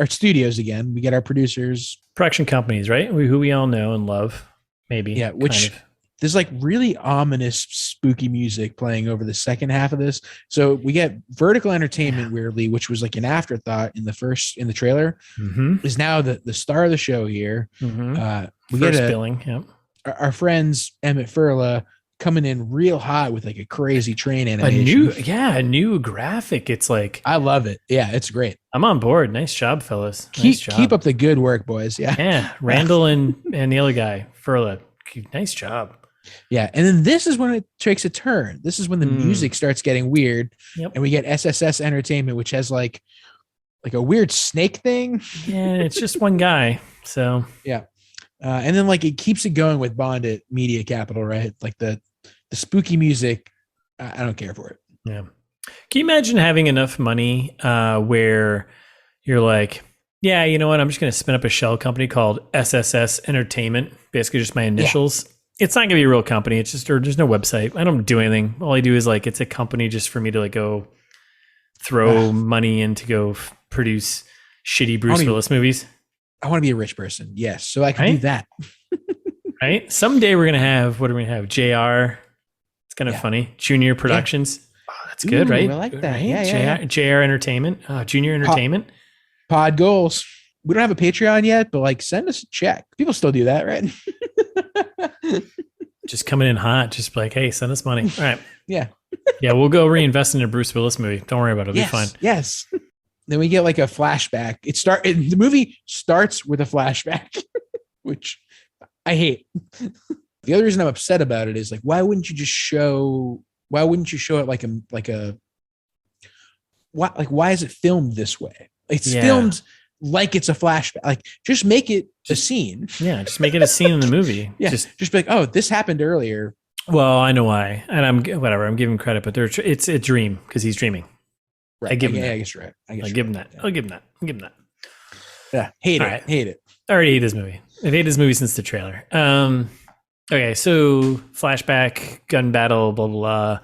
[SPEAKER 1] studios again. We get our producers,
[SPEAKER 2] production companies, right? Who we all know and love, maybe.
[SPEAKER 1] Yeah, which there's like really ominous, spooky music playing over the second half of this. So we get Vertical Entertainment, weirdly, which was like an afterthought in the trailer, is now the star of the show here. We
[SPEAKER 2] first
[SPEAKER 1] get
[SPEAKER 2] billing. Yep.
[SPEAKER 1] Our friends Emmett Furla coming in real hot with like a crazy train animation.
[SPEAKER 2] A new graphic. It's like,
[SPEAKER 1] I love it. Yeah, it's great.
[SPEAKER 2] I'm on board. Nice job, fellas. Nice job.
[SPEAKER 1] Keep up the good work, boys.
[SPEAKER 2] Yeah. Randall and the other guy, Furla. Nice job.
[SPEAKER 1] Yeah. And then this is when it takes a turn. This is when the music starts getting weird.
[SPEAKER 2] Yep.
[SPEAKER 1] And we get SSS Entertainment, which has like a weird snake thing.
[SPEAKER 2] Yeah, it's just one guy. So
[SPEAKER 1] yeah. And then like it keeps it going with Bond at Media Capital, right? Like the spooky music. I don't care for it.
[SPEAKER 2] Yeah. Can you imagine having enough money where you're like, yeah, you know what? I'm just going to spin up a shell company called SSS Entertainment, basically just my initials. Yeah. It's not going to be a real company. It's just, or there's no website. I don't do anything. All I do is like, it's a company just for me to like go throw money in to go produce shitty Bruce Willis movies. I
[SPEAKER 1] want to be a rich person. Yes. So I can do that.
[SPEAKER 2] Right. Someday we're going to have, what are we going to have? JR. It's kind of funny. Junior Productions. Yeah. Oh, that's good, right?
[SPEAKER 1] I like that.
[SPEAKER 2] Right?
[SPEAKER 1] Yeah.
[SPEAKER 2] JR Entertainment. Junior Entertainment.
[SPEAKER 1] Pod goals. We don't have a Patreon yet, but like send us a check. People still do that, right?
[SPEAKER 2] Just coming in hot. Just like, hey, send us money. All right.
[SPEAKER 1] Yeah.
[SPEAKER 2] Yeah, we'll go reinvest in a Bruce Willis movie. Don't worry about it. It'll be fine.
[SPEAKER 1] Yes. Then we get like a flashback. The movie starts with a flashback, which I hate. The other reason I'm upset about it is like, why wouldn't you show it why is it filmed this way? It's filmed like it's a flashback. Like just make it a scene.
[SPEAKER 2] Yeah. Just make it a scene in the movie.
[SPEAKER 1] Yeah. Just be like, oh, this happened earlier.
[SPEAKER 2] Well, I know why. And I'm giving him credit, but it's a dream because he's dreaming.
[SPEAKER 1] Right. I guess you're right.
[SPEAKER 2] I'll give him that. I'll give him that.
[SPEAKER 1] Yeah. Hate it.
[SPEAKER 2] I already hate this movie. I've hated this movie since the trailer. Okay. So flashback, gun battle, blah, blah, blah.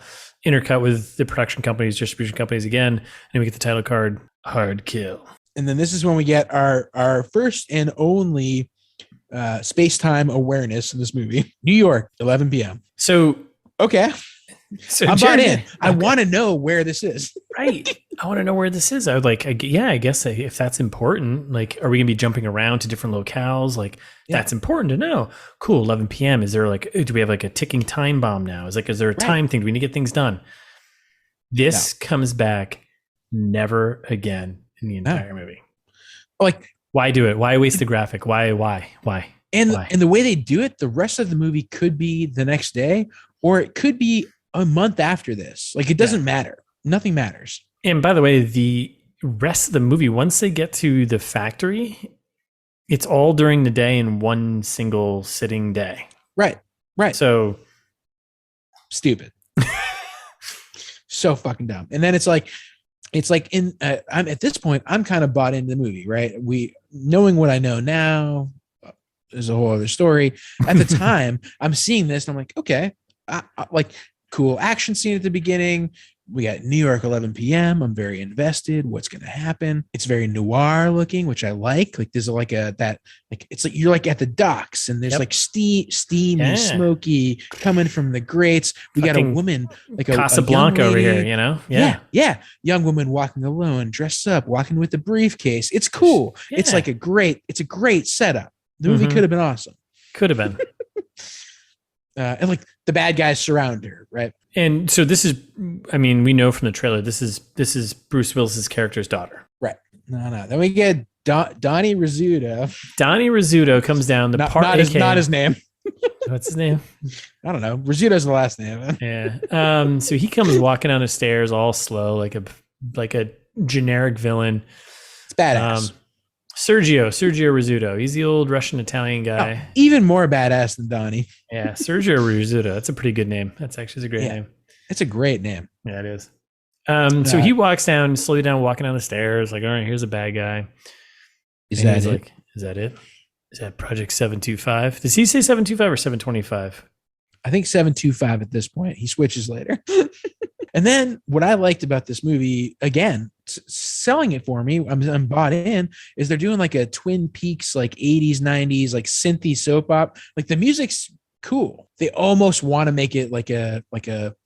[SPEAKER 2] Intercut with the production companies, distribution companies again. And we get the title card, Hard Kill.
[SPEAKER 1] And then this is when we get our first and only space-time awareness in this movie. New York, 11 p.m.
[SPEAKER 2] So,
[SPEAKER 1] okay.
[SPEAKER 2] So
[SPEAKER 1] I'm bought in. I want to know where this is.
[SPEAKER 2] Right. I want to know where this is. I would like, I guess if that's important, like, are we going to be jumping around to different locales? Like, that's important to know. Cool. 11 p.m. Is there like, do we have like a ticking time bomb now? Is there a time thing? Do we need to get things done? This comes back never again in the entire movie.
[SPEAKER 1] Like,
[SPEAKER 2] why do it? Why waste the graphic? Why?
[SPEAKER 1] And the way they do it, the rest of the movie could be the next day, or it could be a month after this. Like, it doesn't matter. Nothing matters.
[SPEAKER 2] And by the way, the rest of the movie, once they get to the factory, it's all during the day in one single sitting day.
[SPEAKER 1] Right.
[SPEAKER 2] So
[SPEAKER 1] stupid. So fucking dumb. And then it's like I'm at this point, I'm kind of bought into the movie, right? Knowing what I know now is a whole other story. At the time, I'm seeing this and I'm like, okay, like cool action scene at the beginning. We got New York, 11 p.m. I'm very invested. What's going to happen? It's very noir looking, which I like. Like there's it's like you're like at the docks and there's like steamy, smoky coming from the grates. We got a woman like
[SPEAKER 2] Casablanca over here, you know?
[SPEAKER 1] Yeah. Young woman walking alone, dressed up, walking with a briefcase. It's cool. Yeah. It's a great setup. The movie could have been awesome.
[SPEAKER 2] Could have been.
[SPEAKER 1] And like the bad guys surround her, right?
[SPEAKER 2] And so this is, I mean, we know from the trailer, this is Bruce Willis's character's daughter.
[SPEAKER 1] Right. No. Then we get Donnie Rizzuto.
[SPEAKER 2] Donnie Rizzuto comes down.
[SPEAKER 1] Not his name.
[SPEAKER 2] What's his name?
[SPEAKER 1] I don't know. Rizzuto's the last name.
[SPEAKER 2] Yeah. So he comes walking down the stairs all slow, like a generic villain.
[SPEAKER 1] It's badass.
[SPEAKER 2] Sergio Rizzuto. He's the old Russian Italian guy.
[SPEAKER 1] Oh, even more badass than Donnie.
[SPEAKER 2] Yeah, Sergio Rizzuto. That's a pretty good name. That's actually a great name.
[SPEAKER 1] It's a great name.
[SPEAKER 2] Yeah, it is. So he walks down, slowly down, walking down the stairs, like, all right, here's a bad guy. Is that it? Is that it? Is that Project 725? Does he say 725 or 725?
[SPEAKER 1] I think 725 at this point. He switches later. And then what I liked about this movie, again, selling it for me, I'm bought in, is they're doing like a Twin Peaks, like 80s, 90s, like synthy soap op. Like the music's cool. They almost want to make it like a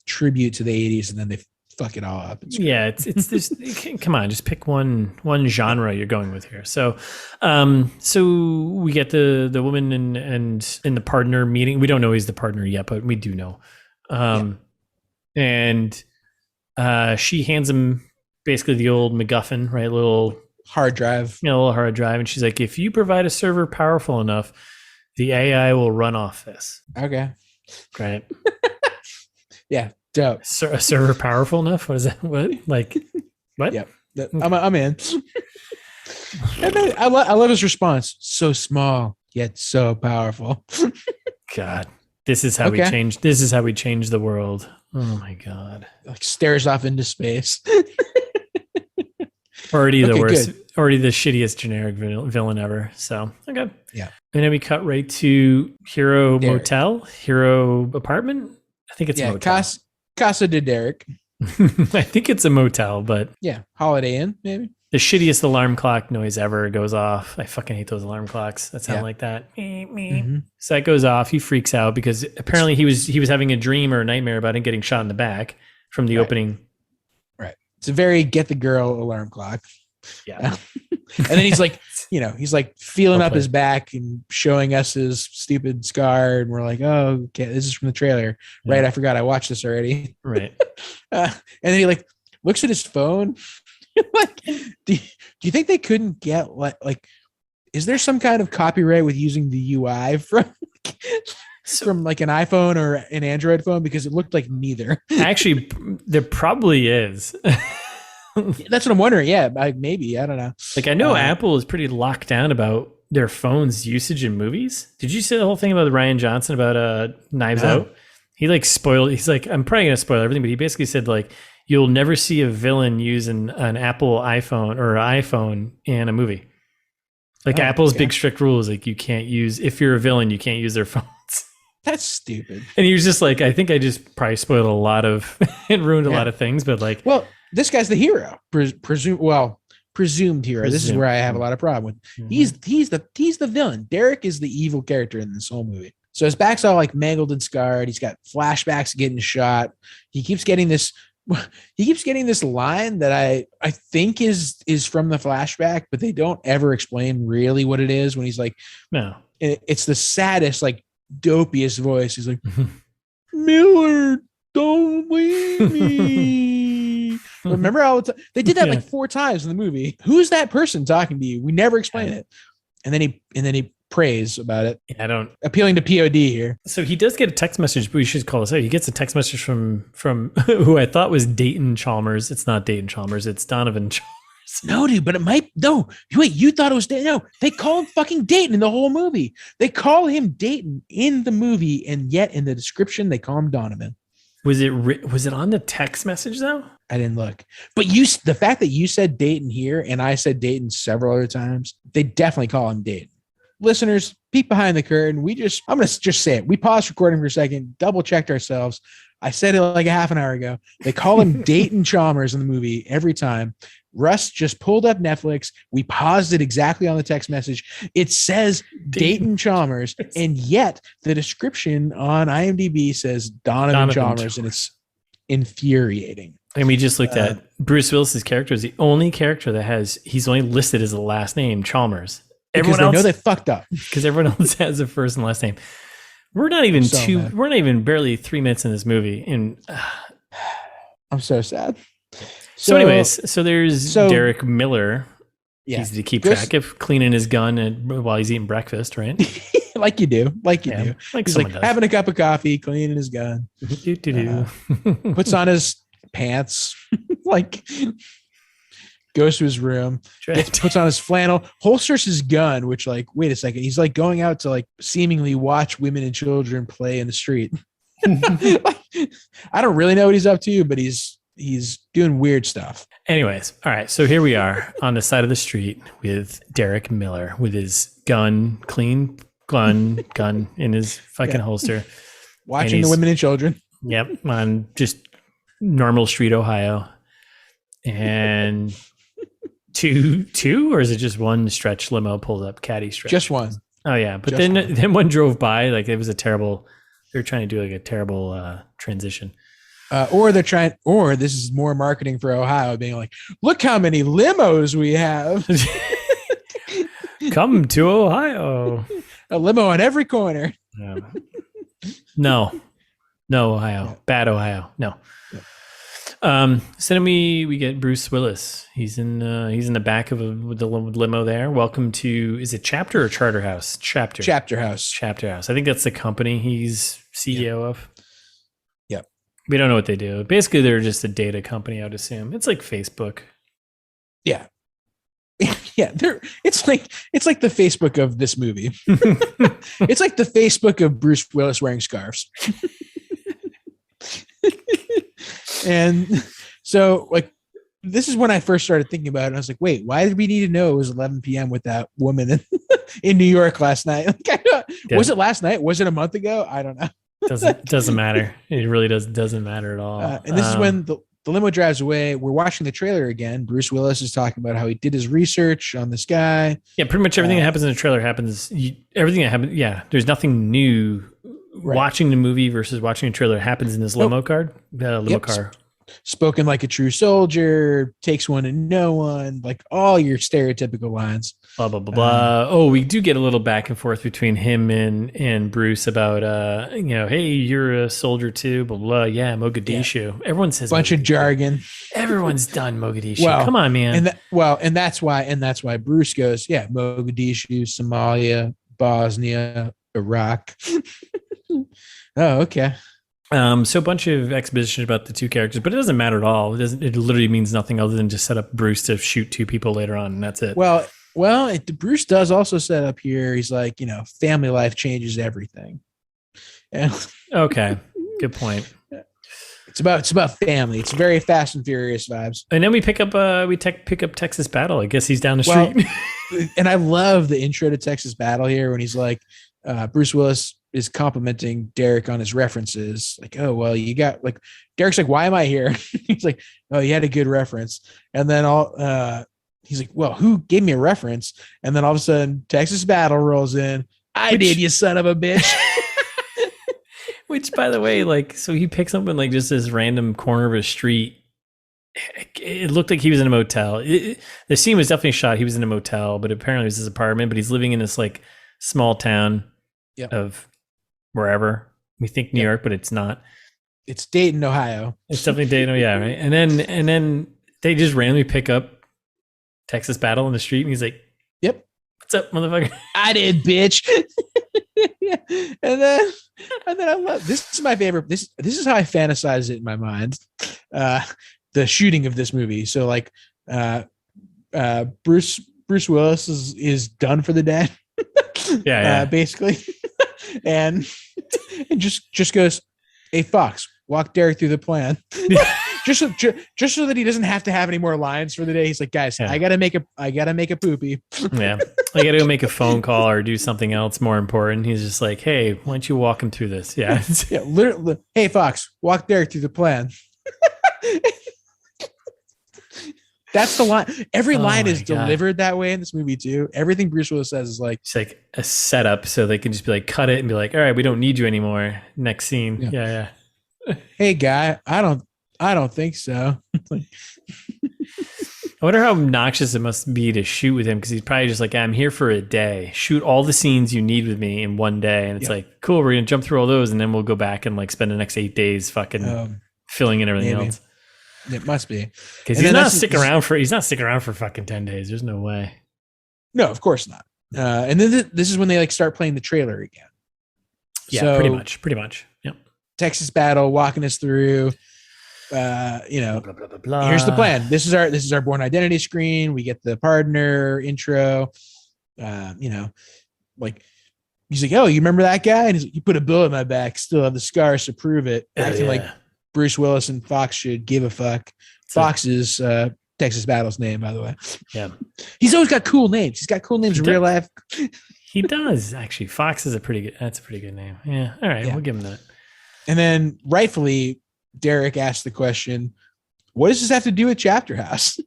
[SPEAKER 1] tribute to the 80s, and then they fuck it all up.
[SPEAKER 2] Yeah, it's this. Come on, just pick one genre you're going with here. So, so we get the woman and the partner meeting. We don't know he's the partner yet, but we do know. And she hands him basically the old MacGuffin, right? Little
[SPEAKER 1] hard drive.
[SPEAKER 2] A little hard drive, and she's like, "If you provide a server powerful enough, the AI will run off this."
[SPEAKER 1] Okay.
[SPEAKER 2] Right.
[SPEAKER 1] Yeah. Dope.
[SPEAKER 2] A server powerful enough? What is that? What? Like, what?
[SPEAKER 1] Yeah. I'm in. And then I love his response. So small, yet so powerful.
[SPEAKER 2] God. This is how we change. This is how we change the world. Oh my God.
[SPEAKER 1] Like stares off into space.
[SPEAKER 2] Already the worst. Good. Already the shittiest generic villain ever. So, okay.
[SPEAKER 1] Yeah.
[SPEAKER 2] And then we cut right to Hero Motel, Hero Apartment. I think it's a motel.
[SPEAKER 1] Casa de Derek.
[SPEAKER 2] I think it's a motel, but
[SPEAKER 1] yeah, Holiday Inn, maybe.
[SPEAKER 2] The shittiest alarm clock noise ever goes off. I fucking hate those alarm clocks that sound like that. Mm-hmm. So that goes off. He freaks out because apparently he was having a dream or a nightmare about him getting shot in the back from the opening.
[SPEAKER 1] Right. It's a very get the girl alarm clock.
[SPEAKER 2] Yeah.
[SPEAKER 1] And then he's like, he's like feeling up his back and showing us his stupid scar. And we're like, oh, okay, this is from the trailer. Yeah. Right. I forgot I watched this already.
[SPEAKER 2] Right.
[SPEAKER 1] And then he like looks at his phone. Like, do you think they couldn't get like, is there some kind of copyright with using the UI from like an iPhone or an Android phone? Because it looked like neither.
[SPEAKER 2] Actually, there probably is.
[SPEAKER 1] That's what I'm wondering. Yeah, maybe. I don't know.
[SPEAKER 2] Like, I know Apple is pretty locked down about their phone's usage in movies. Did you see the whole thing about Ryan Johnson about Knives Out? He like spoiled. He's like, I'm probably gonna spoil everything, but he basically said like, you'll never see a villain use an Apple iPhone or iPhone in a movie. Like Apple's big strict rule is like, you can't use, if you're a villain, you can't use their phones.
[SPEAKER 1] That's stupid.
[SPEAKER 2] And he was just like, I think I just probably spoiled a lot of and ruined a lot of things, but like,
[SPEAKER 1] well, this guy's the hero, presumed hero. This is where I have a lot of problem with. Mm-hmm. He's the villain. Derek is the evil character in this whole movie. So his back's all like mangled and scarred. He's got flashbacks getting shot. He keeps getting this line that I think is from the flashback, but they don't ever explain really what it is when he's like, no, it's the saddest, like dopiest voice. He's like, Miller, don't leave me. Remember all the time? They did that like 4 times in the movie. Who's that person talking to you? We never explain it. And then he prays about it.
[SPEAKER 2] I don't
[SPEAKER 1] appealing to POD here.
[SPEAKER 2] So he does get a text message, but we should call this out. He gets a text message from who I thought was Dayton Chalmers. It's not Dayton Chalmers. It's Donovan Chalmers.
[SPEAKER 1] No, dude, but it might. No, wait, you thought it was Dayton. No, they call him fucking Dayton in the whole movie. They call him Dayton in the movie, and yet in the description they call him Donovan.
[SPEAKER 2] Was it on the text message though?
[SPEAKER 1] I didn't look, but the fact that you said Dayton here and I said Dayton several other times, they definitely call him Dayton. Listeners, peek behind the curtain. I'm going to just say it. We paused recording for a second, double checked ourselves. I said it like a half an hour ago. They call him Dayton Chalmers in the movie every time. Russ just pulled up Netflix. We paused it exactly on the text message. It says Dayton Chalmers, and yet the description on IMDb says Donovan Chalmers, and it's infuriating.
[SPEAKER 2] And we just looked at Bruce Willis's character is the only character that he's only listed as the last name Chalmers.
[SPEAKER 1] Everyone else, know they fucked up
[SPEAKER 2] because everyone else has a first and last name. We're not even barely 3 minutes in this movie, and
[SPEAKER 1] I'm so sad.
[SPEAKER 2] So anyways, there's Derek Miller,
[SPEAKER 1] Yeah.
[SPEAKER 2] Easy to keep track of, cleaning his gun while he's eating breakfast, right?
[SPEAKER 1] Like you do. Like he's like
[SPEAKER 2] does.
[SPEAKER 1] having a cup of coffee, cleaning his gun. Puts on his pants, like goes to his room, puts on his flannel, holsters his gun, which like, wait a second. He's like going out to like seemingly watch women and children play in the street. I don't really know what he's up to, but he's doing weird stuff.
[SPEAKER 2] Anyways, all right. So here we are on the side of the street with Derek Miller with his clean gun in his fucking holster.
[SPEAKER 1] Watching the women and children.
[SPEAKER 2] Yep. On just normal street, Ohio. And two, or is it just one stretch limo pulled up, caddy stretch?
[SPEAKER 1] Just one.
[SPEAKER 2] Oh yeah. But then one drove by, like it was they were trying to do like a terrible transition.
[SPEAKER 1] Or this is more marketing for Ohio, being like, look how many limos we have.
[SPEAKER 2] Come to Ohio.
[SPEAKER 1] A limo on every corner.
[SPEAKER 2] No, Ohio. Yeah. Bad Ohio. No. Yeah. So then we get Bruce Willis. He's in the back of the limo there. Welcome to, is it Chapter or Charter House? Chapter House. I think that's the company he's CEO of.
[SPEAKER 1] Yep.
[SPEAKER 2] We don't know what they do. Basically, they're just a data company, I would assume. It's like Facebook.
[SPEAKER 1] Yeah. Yeah, it's like the Facebook of this movie. It's like the Facebook of Bruce Willis wearing scarves. And so like this is when I first started thinking about it. I was like, wait, why did we need to know it was 11 p.m. with that woman in New York last night? Was it last night? Was it a month ago? I don't know.
[SPEAKER 2] Doesn't matter. It really doesn't matter at all.
[SPEAKER 1] And this is when the limo drives away. We're watching the trailer again. Bruce Willis is talking about how he did his research on this guy.
[SPEAKER 2] Yeah, pretty much everything that happens in the trailer happens. Everything that happens. Yeah, there's nothing new. Right. Watching the movie versus watching a trailer happens in this limo car. Spoken
[SPEAKER 1] like a true soldier, takes one and no one, like all your stereotypical lines.
[SPEAKER 2] Blah, blah, blah, blah. Oh, we do get a little back and forth between him and Bruce about, hey, you're a soldier too, blah, blah. Yeah, Mogadishu. Yeah. Everyone says
[SPEAKER 1] bunch of jargon.
[SPEAKER 2] Everyone's done Mogadishu. Well, come on, man.
[SPEAKER 1] And that's why Bruce goes, yeah, Mogadishu, Somalia, Bosnia, Iraq. Oh, okay.
[SPEAKER 2] So a bunch of exposition about the two characters, but it doesn't matter at all. It literally means nothing other than just set up Bruce to shoot two people later on, and that's it.
[SPEAKER 1] Well, Bruce does also set up here. He's like, family life changes everything. And
[SPEAKER 2] okay, good point.
[SPEAKER 1] It's about family. It's very Fast and Furious vibes.
[SPEAKER 2] And then we pick up Texas Battle. I guess he's down the street.
[SPEAKER 1] And I love the intro to Texas Battle here when he's like, Bruce Willis is complimenting Derek on his references. Like, oh, well, you got like, Derek's like, why am I here? He's like, oh, you had a good reference. And then he's like, well, who gave me a reference? And then all of a sudden Texas Battle rolls in. I did, you son of a bitch.
[SPEAKER 2] Which, by the way, like, so he picks up in like just this random corner of a street. It looked like he was in a motel. The scene was definitely shot. He was in a motel, but apparently it was his apartment, but he's living in this like small town of wherever. We think New York, but it's not.
[SPEAKER 1] It's Dayton, Ohio.
[SPEAKER 2] It's definitely Dayton, yeah, right. And then they just randomly pick up Texas Battle in the street, and he's like,
[SPEAKER 1] "Yep,
[SPEAKER 2] what's up, motherfucker?
[SPEAKER 1] I did, bitch." And then I love this. Is my favorite. This is how I fantasize it in my mind. The shooting of this movie. So like, Bruce Willis is done for the day. Basically. and just goes, hey, Fox, walk Derek through the plan. just so that he doesn't have to have any more lines for the day. He's like, guys, I gotta make a poopy.
[SPEAKER 2] Yeah, I gotta go make a phone call or do something else more important. He's just like, hey, why don't you walk him through this? Yeah,
[SPEAKER 1] literally. Hey, Fox, walk Derek through the plan. That's the line. Every line is delivered that way in this movie too. Everything Bruce Willis says is like,
[SPEAKER 2] it's like a setup, so they can just be like, cut it and be like, all right, we don't need you anymore. Next scene. Yeah.
[SPEAKER 1] Hey, guy, I don't think so.
[SPEAKER 2] I wonder how obnoxious it must be to shoot with him, because he's probably just like, I'm here for a day. Shoot all the scenes you need with me in one day, and it's like, cool, we're gonna jump through all those, and then we'll go back and like spend the next 8 days fucking filling in everything else.
[SPEAKER 1] It must be.
[SPEAKER 2] Because he's not sticking around for fucking 10 days. There's no way.
[SPEAKER 1] No, of course not. And then this is when they like start playing the trailer again.
[SPEAKER 2] Yeah,
[SPEAKER 1] so,
[SPEAKER 2] pretty much. Yep.
[SPEAKER 1] Texas Battle walking us through. Blah, blah, blah, blah. Here's the plan. This is our Born Identity screen. We get the partner intro. Like he's like, oh, you remember that guy? And he's like, you put a bullet in my back, still have the scars to prove it. Acting like Bruce Willis and Fox should give a fuck. Fox is Texas Battle's name, by the way.
[SPEAKER 2] Yeah.
[SPEAKER 1] He's always got cool names. He's got cool names in real life.
[SPEAKER 2] He does, actually. Fox is a pretty good name. Yeah. All right. Yeah. We'll give him that. And
[SPEAKER 1] then rightfully, Derek asked the question, what does this have to do with Chapter House?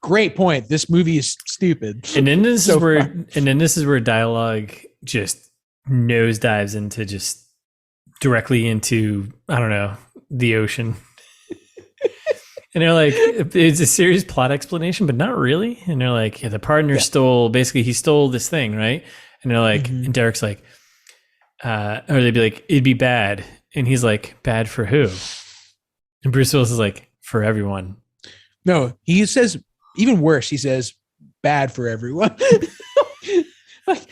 [SPEAKER 1] Great point. This movie is stupid.
[SPEAKER 2] And then this is where dialogue just nosedives into just directly into, I don't know, the ocean. And they're like, it's a serious plot explanation, but not really. And they're like, the partner stole this thing, right? And they're like, and Derek's like, or they'd be like, it'd be bad. And he's like, bad for who? And Bruce Willis is like, for everyone.
[SPEAKER 1] No, he says, even worse, he says, bad for everyone. Like,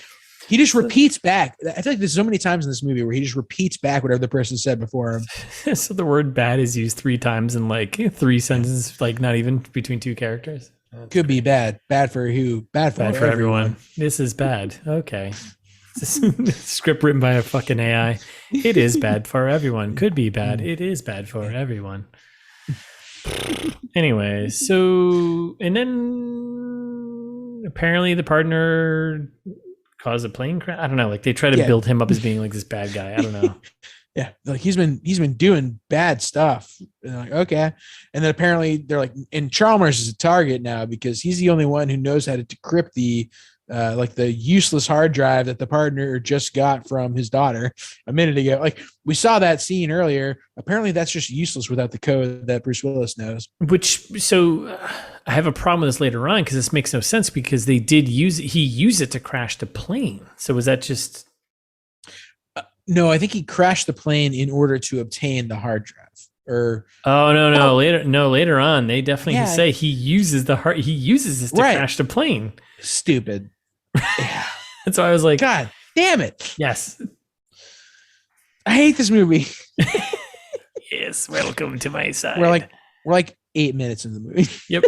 [SPEAKER 1] he just repeats back. I feel like there's so many times in this movie where he just repeats back whatever the person said before him.
[SPEAKER 2] So the word bad is used 3 times in like 3 sentences, like not even between 2 characters.
[SPEAKER 1] Could be bad. Bad for who? Bad for everyone.
[SPEAKER 2] This is bad. Okay. Script written by a fucking AI. It is bad for everyone. Could be bad. It is bad for everyone. Anyway, so, and then apparently the partner caused a plane crash. I don't know. Like they try to build him up as being like this bad guy. I don't know.
[SPEAKER 1] Yeah, like he's been doing bad stuff. And like, okay. And then apparently they're like, and Chalmers is a target now because he's the only one who knows how to decrypt the useless hard drive that the partner just got from his daughter a minute ago. Like we saw that scene earlier. Apparently that's just useless without the code that Bruce Willis knows.
[SPEAKER 2] I have a problem with this later on because this makes no sense because they did he used it to crash the plane. So was that just...
[SPEAKER 1] No, I think he crashed the plane in order to obtain the hard drive. Later on, they definitely say he uses this to crash the plane. Stupid.
[SPEAKER 2] Yeah. And so I was like,
[SPEAKER 1] God damn it.
[SPEAKER 2] Yes.
[SPEAKER 1] I hate this movie.
[SPEAKER 2] Yes. Welcome to my side.
[SPEAKER 1] We're like 8 minutes in the movie.
[SPEAKER 2] Yep.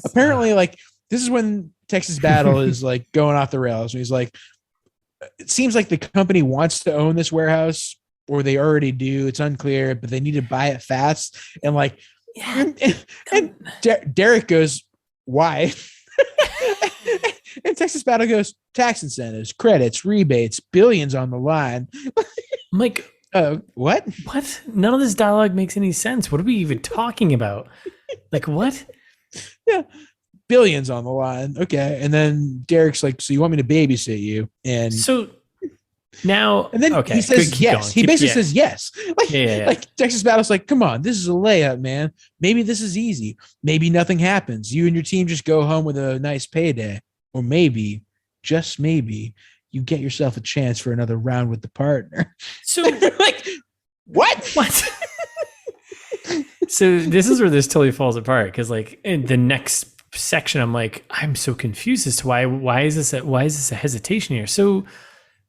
[SPEAKER 1] Apparently, like, this is when Texas Battle is like going off the rails. And he's like, it seems like the company wants to own this warehouse, or they already do. It's unclear, but they need to buy it fast. And like, Derek goes, why? And Texas Battle goes, tax incentives, credits, rebates, billions on the line.
[SPEAKER 2] I'm like,
[SPEAKER 1] what?
[SPEAKER 2] What? None of this dialogue makes any sense. What are we even talking about? Like, what?
[SPEAKER 1] Yeah. Billions on the line. Okay. And then Derek's like, so you want me to babysit you? And
[SPEAKER 2] so now,
[SPEAKER 1] and then he says yes. He basically says yes. Like Texas Battle's like, come on, this is a layup, man. Maybe this is easy. Maybe nothing happens. You and your team just go home with a nice payday. Or maybe, just maybe, you get yourself a chance for another round with the partner.
[SPEAKER 2] So
[SPEAKER 1] like, what?
[SPEAKER 2] So this is where this totally falls apart. Because like in the next section, I'm like, I'm so confused as to why is this a hesitation here? So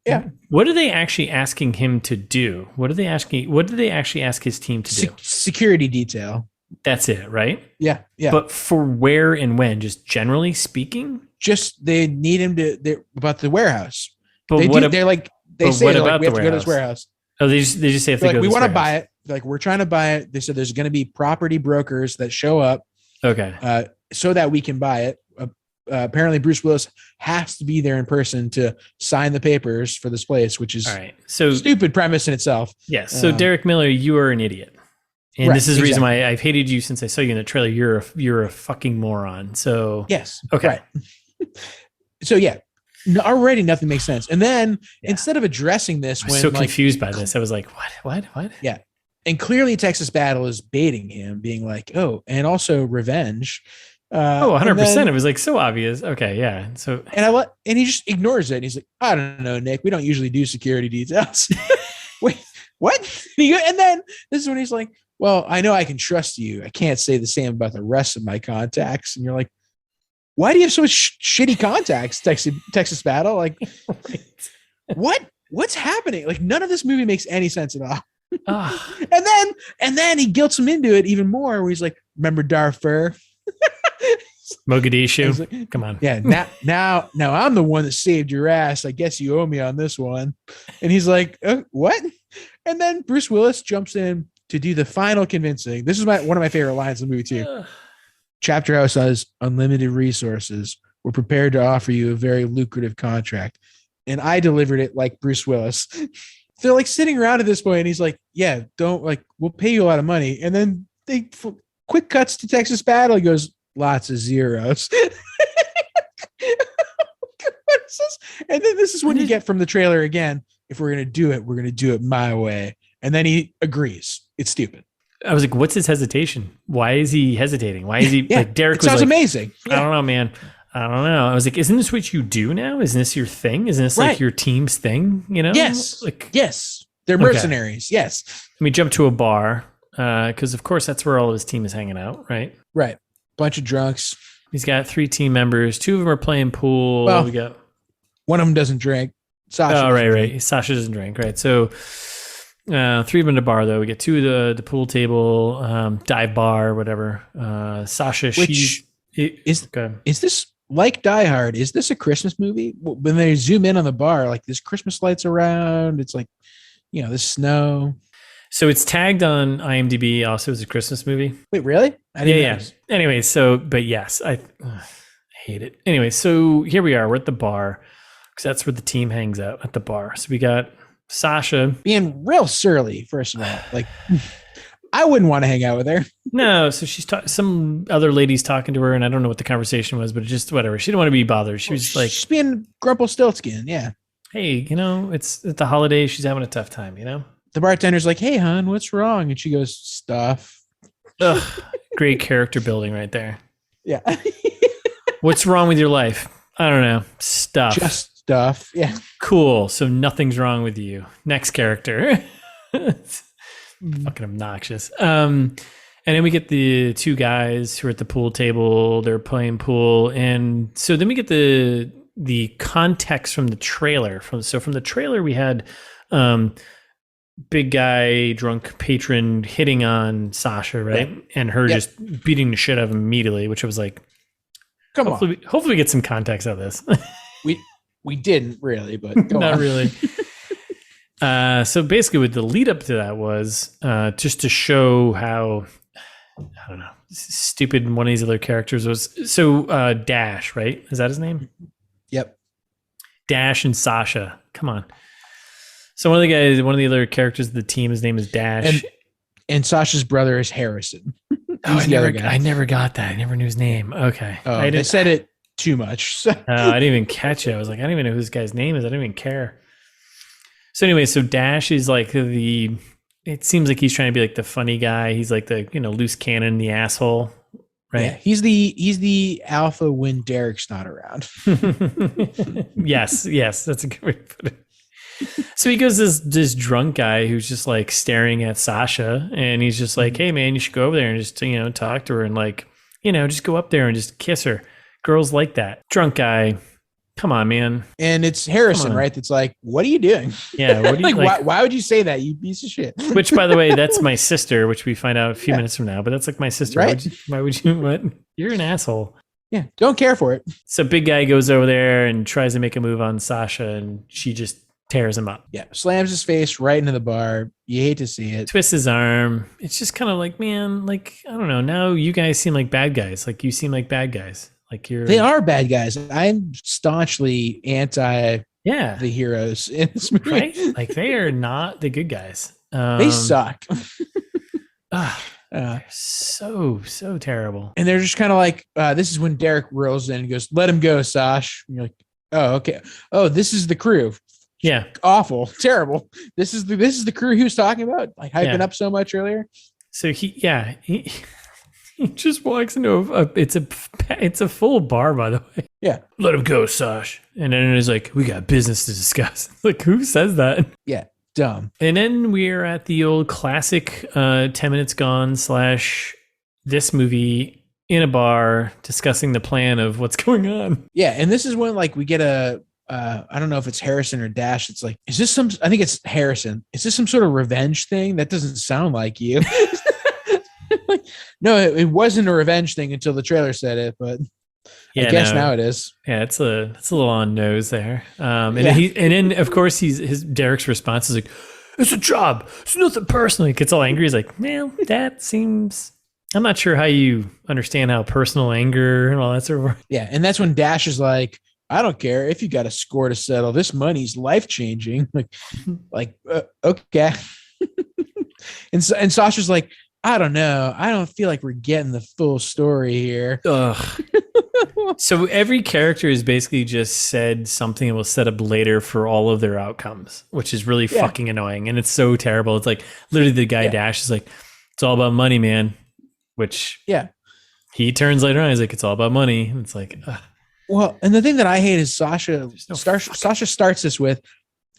[SPEAKER 2] yeah, what are they actually asking him to do? What do they actually ask his team to do? Security
[SPEAKER 1] detail.
[SPEAKER 2] That's it, right?
[SPEAKER 1] Yeah.
[SPEAKER 2] But for where and when, just generally speaking?
[SPEAKER 1] Just they need him to about the warehouse.
[SPEAKER 2] But
[SPEAKER 1] they
[SPEAKER 2] what
[SPEAKER 1] say we have to go to this warehouse.
[SPEAKER 2] Oh, they just say if they go
[SPEAKER 1] we want to buy it. Like we're trying to buy it. They said there's going to be property brokers that show up.
[SPEAKER 2] Okay.
[SPEAKER 1] So that we can buy it. Apparently Bruce Willis has to be there in person to sign the papers for this place, which is
[SPEAKER 2] all right. So
[SPEAKER 1] stupid premise in itself.
[SPEAKER 2] Yes. So Derek Miller, you are an idiot. And this is the reason why I've hated you since I saw you in the trailer. You're a fucking moron. So
[SPEAKER 1] yes.
[SPEAKER 2] Okay.
[SPEAKER 1] Right. So yeah, already nothing makes sense. And then instead of addressing this,
[SPEAKER 2] I was so confused by this. I was like, what?
[SPEAKER 1] Yeah. And clearly Texas Battle is baiting him, being like, oh, and also revenge.
[SPEAKER 2] 100%. It was like so obvious. Okay. Yeah. So,
[SPEAKER 1] and he just ignores it. And he's like, I don't know, Nick, we don't usually do security details. what? And then this is when he's like, well, I know I can trust you. I can't say the same about the rest of my contacts. And you're like, why do you have so much shitty contacts, Texas Battle? Like, what's happening? Like, none of this movie makes any sense at all. And then he guilts him into it even more, where he's like, remember Darfur?
[SPEAKER 2] Mogadishu.
[SPEAKER 1] Like,
[SPEAKER 2] come on.
[SPEAKER 1] Yeah. Now I'm the one that saved your ass. I guess you owe me on this one. And he's like, what? And then Bruce Willis jumps in to do the final convincing. This is one of my favorite lines in the movie too. Chapter House has unlimited resources. We're prepared to offer you a very lucrative contract. And I delivered it like Bruce Willis. They're like sitting around at this point, and he's like, yeah, we'll pay you a lot of money. And then they quick cuts to Texas Battle. He goes, lots of zeros. And then this is when you get from the trailer again, if we're going to do it, we're going to do it my way. And then he agrees. It's stupid.
[SPEAKER 2] I was like, what's his hesitation? Why is he hesitating? Why is he like Derek?
[SPEAKER 1] Sounds amazing.
[SPEAKER 2] I don't know, man. I don't know. I was like, isn't this what you do now? Isn't this your thing? Isn't this like your team's thing? You know?
[SPEAKER 1] Yes. Yes. They're mercenaries. Okay. Yes.
[SPEAKER 2] And we jump to a bar because, of course, that's where all of his team is hanging out, right?
[SPEAKER 1] Right. Bunch of drunks.
[SPEAKER 2] He's got 3 team members. 2 of them are playing pool.
[SPEAKER 1] Well,
[SPEAKER 2] we got
[SPEAKER 1] one of them doesn't drink.
[SPEAKER 2] Sasha. Right. Sasha doesn't drink. Right. So 3 of them in the bar, though. We get 2 of the pool table, dive bar, whatever. Sasha,
[SPEAKER 1] is this like Die Hard? Is this a Christmas movie? When they zoom in on the bar, like there's Christmas lights around. It's like, the snow.
[SPEAKER 2] So it's tagged on IMDb also as a Christmas movie.
[SPEAKER 1] Wait, really? I didn't know.
[SPEAKER 2] Anyway, but yes, I hate it. Anyway, so here we are. We're at the bar because that's where the team hangs out, at the bar. So we got Sasha
[SPEAKER 1] being real surly. First of all, like I wouldn't want to hang out with her. No,
[SPEAKER 2] so she's some other lady's talking to her, and I don't know what the conversation was, but just whatever. She didn't want to be bothered. She was like,
[SPEAKER 1] she's being Grumpelstiltskin. Yeah.
[SPEAKER 2] Hey, it's at the holidays. She's having a tough time.
[SPEAKER 1] The bartender's like, hey, hon, what's wrong? And she goes, stuff.
[SPEAKER 2] Ugh, great character building right there.
[SPEAKER 1] Yeah.
[SPEAKER 2] What's wrong with your life? I don't know. Stuff.
[SPEAKER 1] Just stuff. Yeah.
[SPEAKER 2] Cool. So nothing's wrong with you. Next character. Fucking obnoxious. And then we get the 2 guys who are at the pool table. They're playing pool. And so then we get the context from the trailer. From the trailer, we had big guy, drunk patron hitting on Sasha, right? Yeah. And her just beating the shit out of him immediately, which I was like, hopefully we get some context out of this.
[SPEAKER 1] we didn't really, but
[SPEAKER 2] not really. So basically what the lead up to that was just to show how, I don't know, stupid one of these other characters was. So Dash, right? Is that his name?
[SPEAKER 1] Yep.
[SPEAKER 2] Dash and Sasha. Come on. So one of the other characters of the team, his name is Dash.
[SPEAKER 1] And Sasha's brother is Harrison.
[SPEAKER 2] I never got that. I never knew his name. Okay.
[SPEAKER 1] I said it too much. So.
[SPEAKER 2] I didn't even catch it. I was like, I don't even know who this guy's name is. I don't even care. So anyway, Dash is like it seems like he's trying to be like the funny guy. He's like the, loose cannon, the asshole. Right. Yeah,
[SPEAKER 1] he's the alpha when Derek's not around.
[SPEAKER 2] Yes. That's a good way to put it. So he goes this drunk guy who's just like staring at Sasha, and he's just like, hey man, you should go over there and just talk to her and like just go up there and just kiss her. Girls like that. Drunk guy, come on, man.
[SPEAKER 1] And it's Harrison, right? That's like, what are you doing?
[SPEAKER 2] Yeah, what do you
[SPEAKER 1] like? Why would you say that, you piece of shit?
[SPEAKER 2] Which, by the way, that's my sister, which we find out a few minutes from now. But that's like my sister,
[SPEAKER 1] right?
[SPEAKER 2] Why would you? What? You're an asshole.
[SPEAKER 1] Yeah, don't care for it.
[SPEAKER 2] So big guy goes over there and tries to make a move on Sasha, and she just tears him up.
[SPEAKER 1] Yeah, slams his face right into the bar. You hate to see it.
[SPEAKER 2] Twists his arm. It's just kind of like, man, like, I don't know. Now you guys seem like bad guys. Like you seem like bad guys. Like they
[SPEAKER 1] are bad guys. I'm staunchly anti the heroes in this movie.
[SPEAKER 2] Right? Like they are not the good guys.
[SPEAKER 1] They suck.
[SPEAKER 2] So terrible.
[SPEAKER 1] And they're just kind of like, this is when Derek rolls in and goes, let him go, Sash. And you're like, oh, okay. Oh, this is the crew.
[SPEAKER 2] Yeah.
[SPEAKER 1] Awful. Terrible. This is the crew he was talking about, like hyping up so much earlier.
[SPEAKER 2] So he just walks into it's a full bar, by the way.
[SPEAKER 1] Yeah.
[SPEAKER 2] Let him go, Sash. And then it's like, we got business to discuss. Like, who says that?
[SPEAKER 1] Yeah. dumb.
[SPEAKER 2] And then we're at the old classic 10 Minutes Gone / this movie in a bar discussing the plan of what's going on.
[SPEAKER 1] Yeah, and this is when like we get a I don't know if it's Harrison or Dash. It's like, is this I think it's Harrison. Is this some sort of revenge thing? That doesn't sound like you. Like, no, it wasn't a revenge thing until the trailer said it, but I guess now it is.
[SPEAKER 2] Yeah, it's a little on nose there. And then of course his Derek's response is like, "It's a job. It's nothing personal." He gets all angry. He's like, "Well, that seems. I'm not sure how you understand how personal anger and all that sort of."
[SPEAKER 1] Yeah, and that's when Dash is like, "I don't care if you got a score to settle. This money's life changing." Okay. and Sasha's like, "I don't know. I don't feel like we're getting the full story here."
[SPEAKER 2] Ugh. So every character is basically just said something that will set up later for all of their outcomes, which is really fucking annoying. And it's so terrible. It's like literally the guy Dash is like, "It's all about money, man." Which he turns later on. He's like, "It's all about money." And it's like, ugh.
[SPEAKER 1] Well, and the thing that I hate is Sasha starts this with,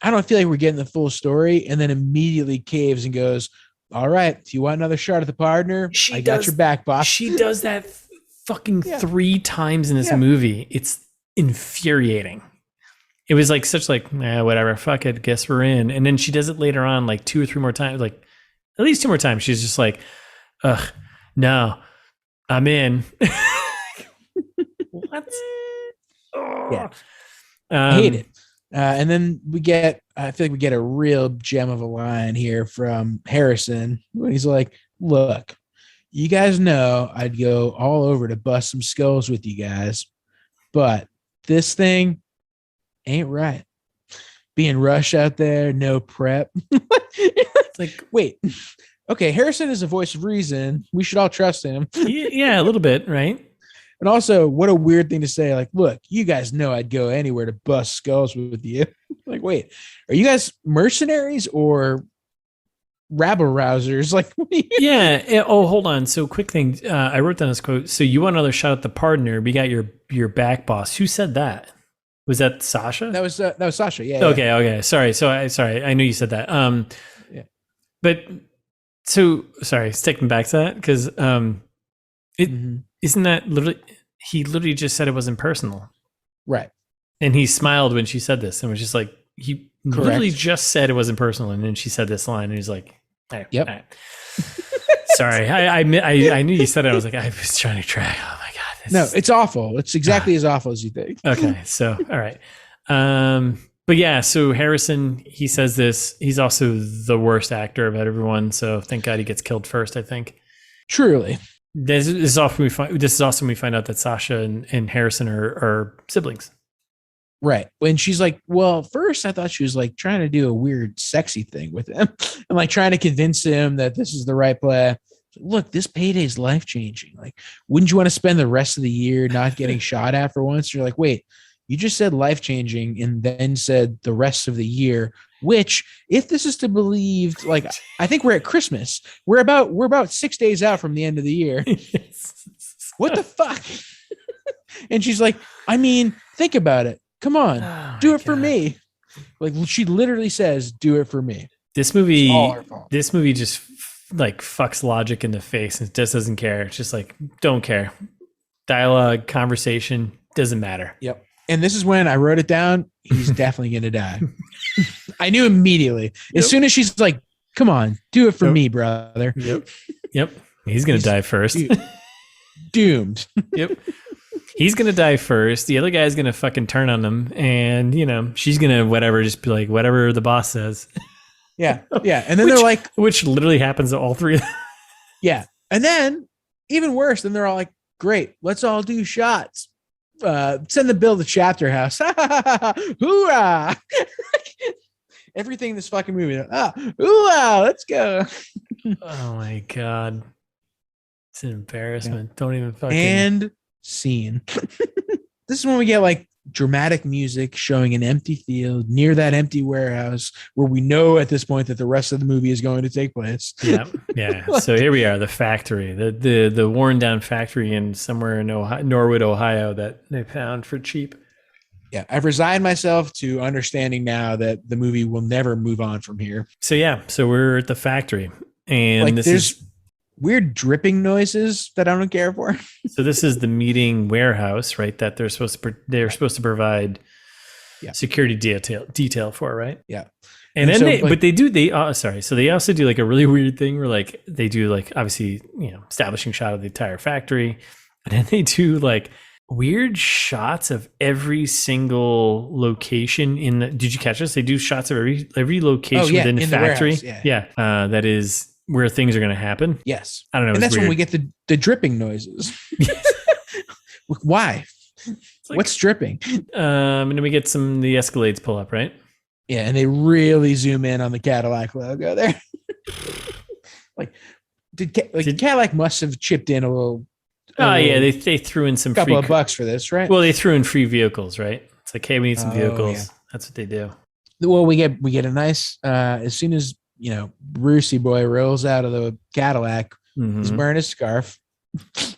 [SPEAKER 1] "I don't feel like we're getting the full story," and then immediately caves and goes, "All right, if you want another shot at the partner, I got your back, boss."
[SPEAKER 2] She does that fucking 3 times in this movie. It's infuriating. It was like such like, whatever, fuck it, guess we're in. And then she does it later on like 2 or 3 more times, like at least 2 more times. She's just like, "Ugh, no, I'm in." What?
[SPEAKER 1] Yeah. I hate it. And then I feel like we get a real gem of a line here from Harrison when he's like, "Look, you guys know I'd go all over to bust some skulls with you guys, but this thing ain't right. Being rushed out there, no prep." It's like, wait, okay, Harrison is a voice of reason. We should all trust him.
[SPEAKER 2] Yeah, a little bit, right?
[SPEAKER 1] And also, what a weird thing to say. Like, "Look, you guys know I'd go anywhere to bust skulls with you." Like, wait, are you guys mercenaries or rabble rousers? Like,
[SPEAKER 2] yeah. Oh, hold on. So quick thing. I wrote down this quote. "So you want another shot at the partner? We got your back, boss." Who said that? Was that Sasha?
[SPEAKER 1] That was Sasha. Yeah.
[SPEAKER 2] Okay. Sorry. Sorry. I knew you said that.
[SPEAKER 1] Yeah.
[SPEAKER 2] But so sorry. Sticking back to that because isn't that literally? He literally just said it wasn't personal,
[SPEAKER 1] right?
[SPEAKER 2] And he smiled when she said this, and was just like, he literally just said it wasn't personal, and then she said this line, and he's like, "Hey,
[SPEAKER 1] yep."
[SPEAKER 2] Right. Sorry, I knew you said it. I was like, I was trying to track. Oh my god,
[SPEAKER 1] no, it's awful. It's exactly as awful as you think.
[SPEAKER 2] Okay, so all right, but yeah, so Harrison, he says this. He's also the worst actor of everyone. So thank God he gets killed first. I think.
[SPEAKER 1] Truly.
[SPEAKER 2] This is often we find out that Sasha and Harrison are siblings.
[SPEAKER 1] Right. When she's like, well, first I thought she was like trying to do a weird sexy thing with him and like trying to convince him that this is the right play. Look, this payday is life changing. Like, wouldn't you want to spend the rest of the year not getting shot at for once? You're like, wait, you just said life changing and then said the rest of the year, which if this is to believe, like, I think we're at Christmas. We're about 6 days out from the end of the year. What the fuck? And she's like, I mean, think about it. Come on, do it for me. Like, she literally says, do it for me.
[SPEAKER 2] This movie just like fucks logic in the face and just doesn't care. It's just like, don't care. Dialogue, conversation, doesn't matter.
[SPEAKER 1] Yep. And this is when I wrote it down. He's definitely going to die. I knew immediately. As soon as she's like, come on, do it for me, brother.
[SPEAKER 2] Yep. He's going to die first.
[SPEAKER 1] Doomed.
[SPEAKER 2] Yep. He's going to die first. The other guy's going to fucking turn on him. And, she's going to just be like, whatever the boss says.
[SPEAKER 1] Yeah. Yeah. And then they're like,
[SPEAKER 2] which literally happens to all three of them.
[SPEAKER 1] Yeah. And then even worse, then they're all like, great, let's all do shots. Send the bill to Chapter House. Hoorah. Everything in this fucking movie. Hoorah, let's go.
[SPEAKER 2] Oh my God. It's an embarrassment. Yeah. Don't even fucking.
[SPEAKER 1] And scene. This is when we get like dramatic music showing an empty field near that empty warehouse where we know at this point that the rest of the movie is going to take place.
[SPEAKER 2] Yeah. So here we are, the factory, the worn down factory in somewhere in Norwood, Ohio that they found for cheap.
[SPEAKER 1] Yeah, I've resigned myself to understanding now that the movie will never move on from here.
[SPEAKER 2] So we're at the factory, and
[SPEAKER 1] like
[SPEAKER 2] this
[SPEAKER 1] there's
[SPEAKER 2] is
[SPEAKER 1] weird dripping noises that I don't care for.
[SPEAKER 2] so this is the meeting warehouse, right? That they're supposed to provide security detail for, right?
[SPEAKER 1] Yeah.
[SPEAKER 2] And then so they also do like a really weird thing where like they do like obviously, establishing shot of the entire factory, and then they do like weird shots of every single location did you catch this? They do shots of every location within the factory. That is where things are going to happen.
[SPEAKER 1] Yes.
[SPEAKER 2] I don't know.
[SPEAKER 1] And that's weird. When we get the dripping noises. Why? Like, what's dripping?
[SPEAKER 2] And then we get the Escalades pull up, right?
[SPEAKER 1] Yeah, and they really zoom in on the Cadillac logo there. Cadillac must have chipped in a little.
[SPEAKER 2] They threw in some
[SPEAKER 1] couple of bucks for this, right?
[SPEAKER 2] Well, they threw in free vehicles, right? It's like, hey, we need some vehicles. Yeah. That's what they do.
[SPEAKER 1] Well, we get a nice as soon as Brucey boy rolls out of the Cadillac, he's wearing his scarf.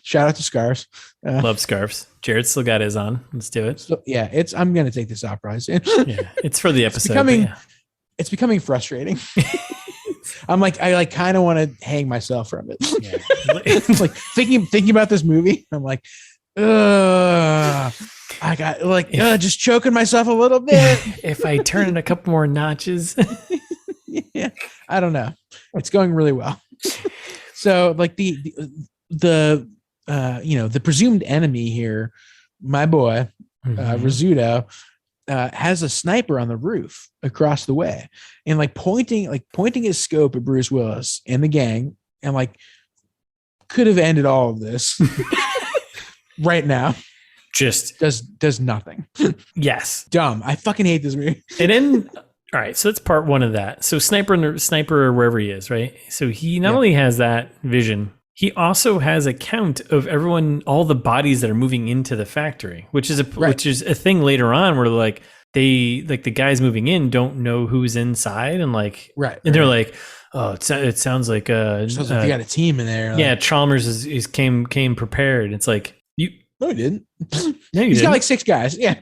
[SPEAKER 1] Shout out to scarves.
[SPEAKER 2] Love scarves. Jared still got his on. Let's do it.
[SPEAKER 1] So, I'm gonna take this off probably soon.
[SPEAKER 2] Yeah, it's for the episode.
[SPEAKER 1] It's becoming frustrating. I kind of want to hang myself from it. Yeah. Like thinking about this movie, I'm like, I got just choking myself a little bit.
[SPEAKER 2] If I turn it a couple more notches.
[SPEAKER 1] Yeah, I don't know. It's going really well. So like the presumed enemy here, my boy, Rizzuto, has a sniper on the roof across the way and pointing his scope at Bruce Willis and the gang, and could have ended all of this right now.
[SPEAKER 2] Just
[SPEAKER 1] does nothing.
[SPEAKER 2] Yes.
[SPEAKER 1] Dumb. I fucking hate this movie.
[SPEAKER 2] And then all right, so that's part one of that. So sniper or wherever he is, right? So he not only has that vision, he also has a count of all the bodies that are moving into the factory, which is a thing later on where the guys moving in don't know who's inside, and they're like, oh, it sounds like they
[SPEAKER 1] got a team in there.
[SPEAKER 2] Yeah, Chalmers came prepared. It's like
[SPEAKER 1] no, he didn't.
[SPEAKER 2] No,
[SPEAKER 1] he's got 6 guys. Yeah,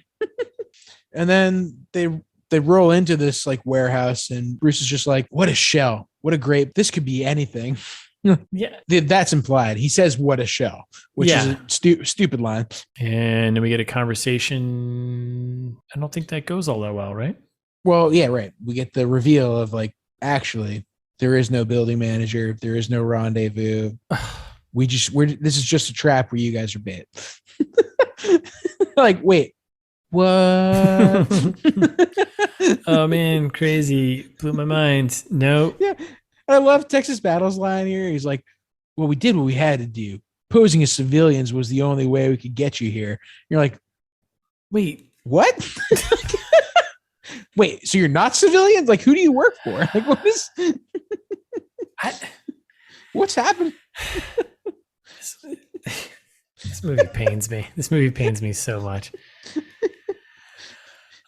[SPEAKER 1] and then they roll into this warehouse, and Bruce is just like, what a shell. What a great, this could be anything.
[SPEAKER 2] Yeah.
[SPEAKER 1] That's implied. He says, what a shell, which is a stupid line.
[SPEAKER 2] And then we get a conversation. I don't think that goes all that well, right?
[SPEAKER 1] Well, yeah, right. We get the reveal of actually, there is no building manager. There is no rendezvous. This is just a trap where you guys are bait. Wait. What?
[SPEAKER 2] Oh man, crazy. Blew my mind. No.
[SPEAKER 1] Yeah. I love Texas Battle's line here. He's like, well, we did what we had to do. Posing as civilians was the only way we could get you here. You're like, wait, what? Wait, so you're not civilians? Who do you work for? What is what's happened?
[SPEAKER 2] This movie pains me. This movie pains me so much.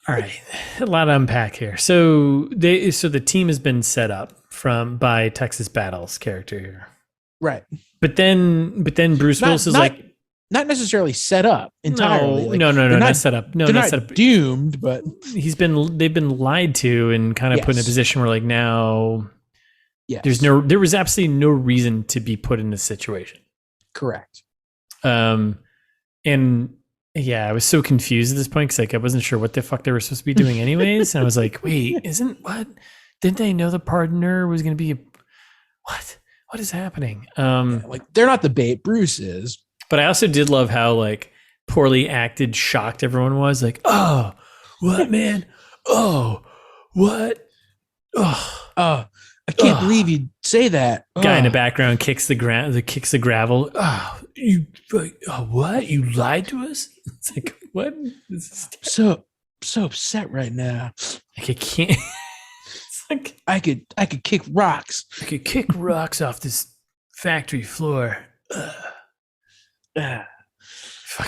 [SPEAKER 2] All right, a lot to unpack here. So the team has been set up by Texas Battle's character here,
[SPEAKER 1] right? But
[SPEAKER 2] then Bruce Willis is
[SPEAKER 1] not necessarily set up entirely.
[SPEAKER 2] No, not set up. No, not set up.
[SPEAKER 1] Doomed, but
[SPEAKER 2] they've been lied to and kind of put in a position where now, there was absolutely no reason to be put in this situation.
[SPEAKER 1] Correct.
[SPEAKER 2] And. Yeah, I was so confused at this point because I wasn't sure what the fuck they were supposed to be doing anyways. And I was like, wait, didn't they know the partner was going to be what is happening?
[SPEAKER 1] They're not the bait. Bruce is.
[SPEAKER 2] But I also did love how poorly acted, shocked everyone was. Oh, what, man? Oh, what? Oh,
[SPEAKER 1] I can't believe you'd say that.
[SPEAKER 2] Guy in the background kicks the gravel. Oh, what? You lied to us? It's what?
[SPEAKER 1] So upset right now.
[SPEAKER 2] I can't. It's
[SPEAKER 1] I could kick rocks.
[SPEAKER 2] I could kick rocks off this factory floor.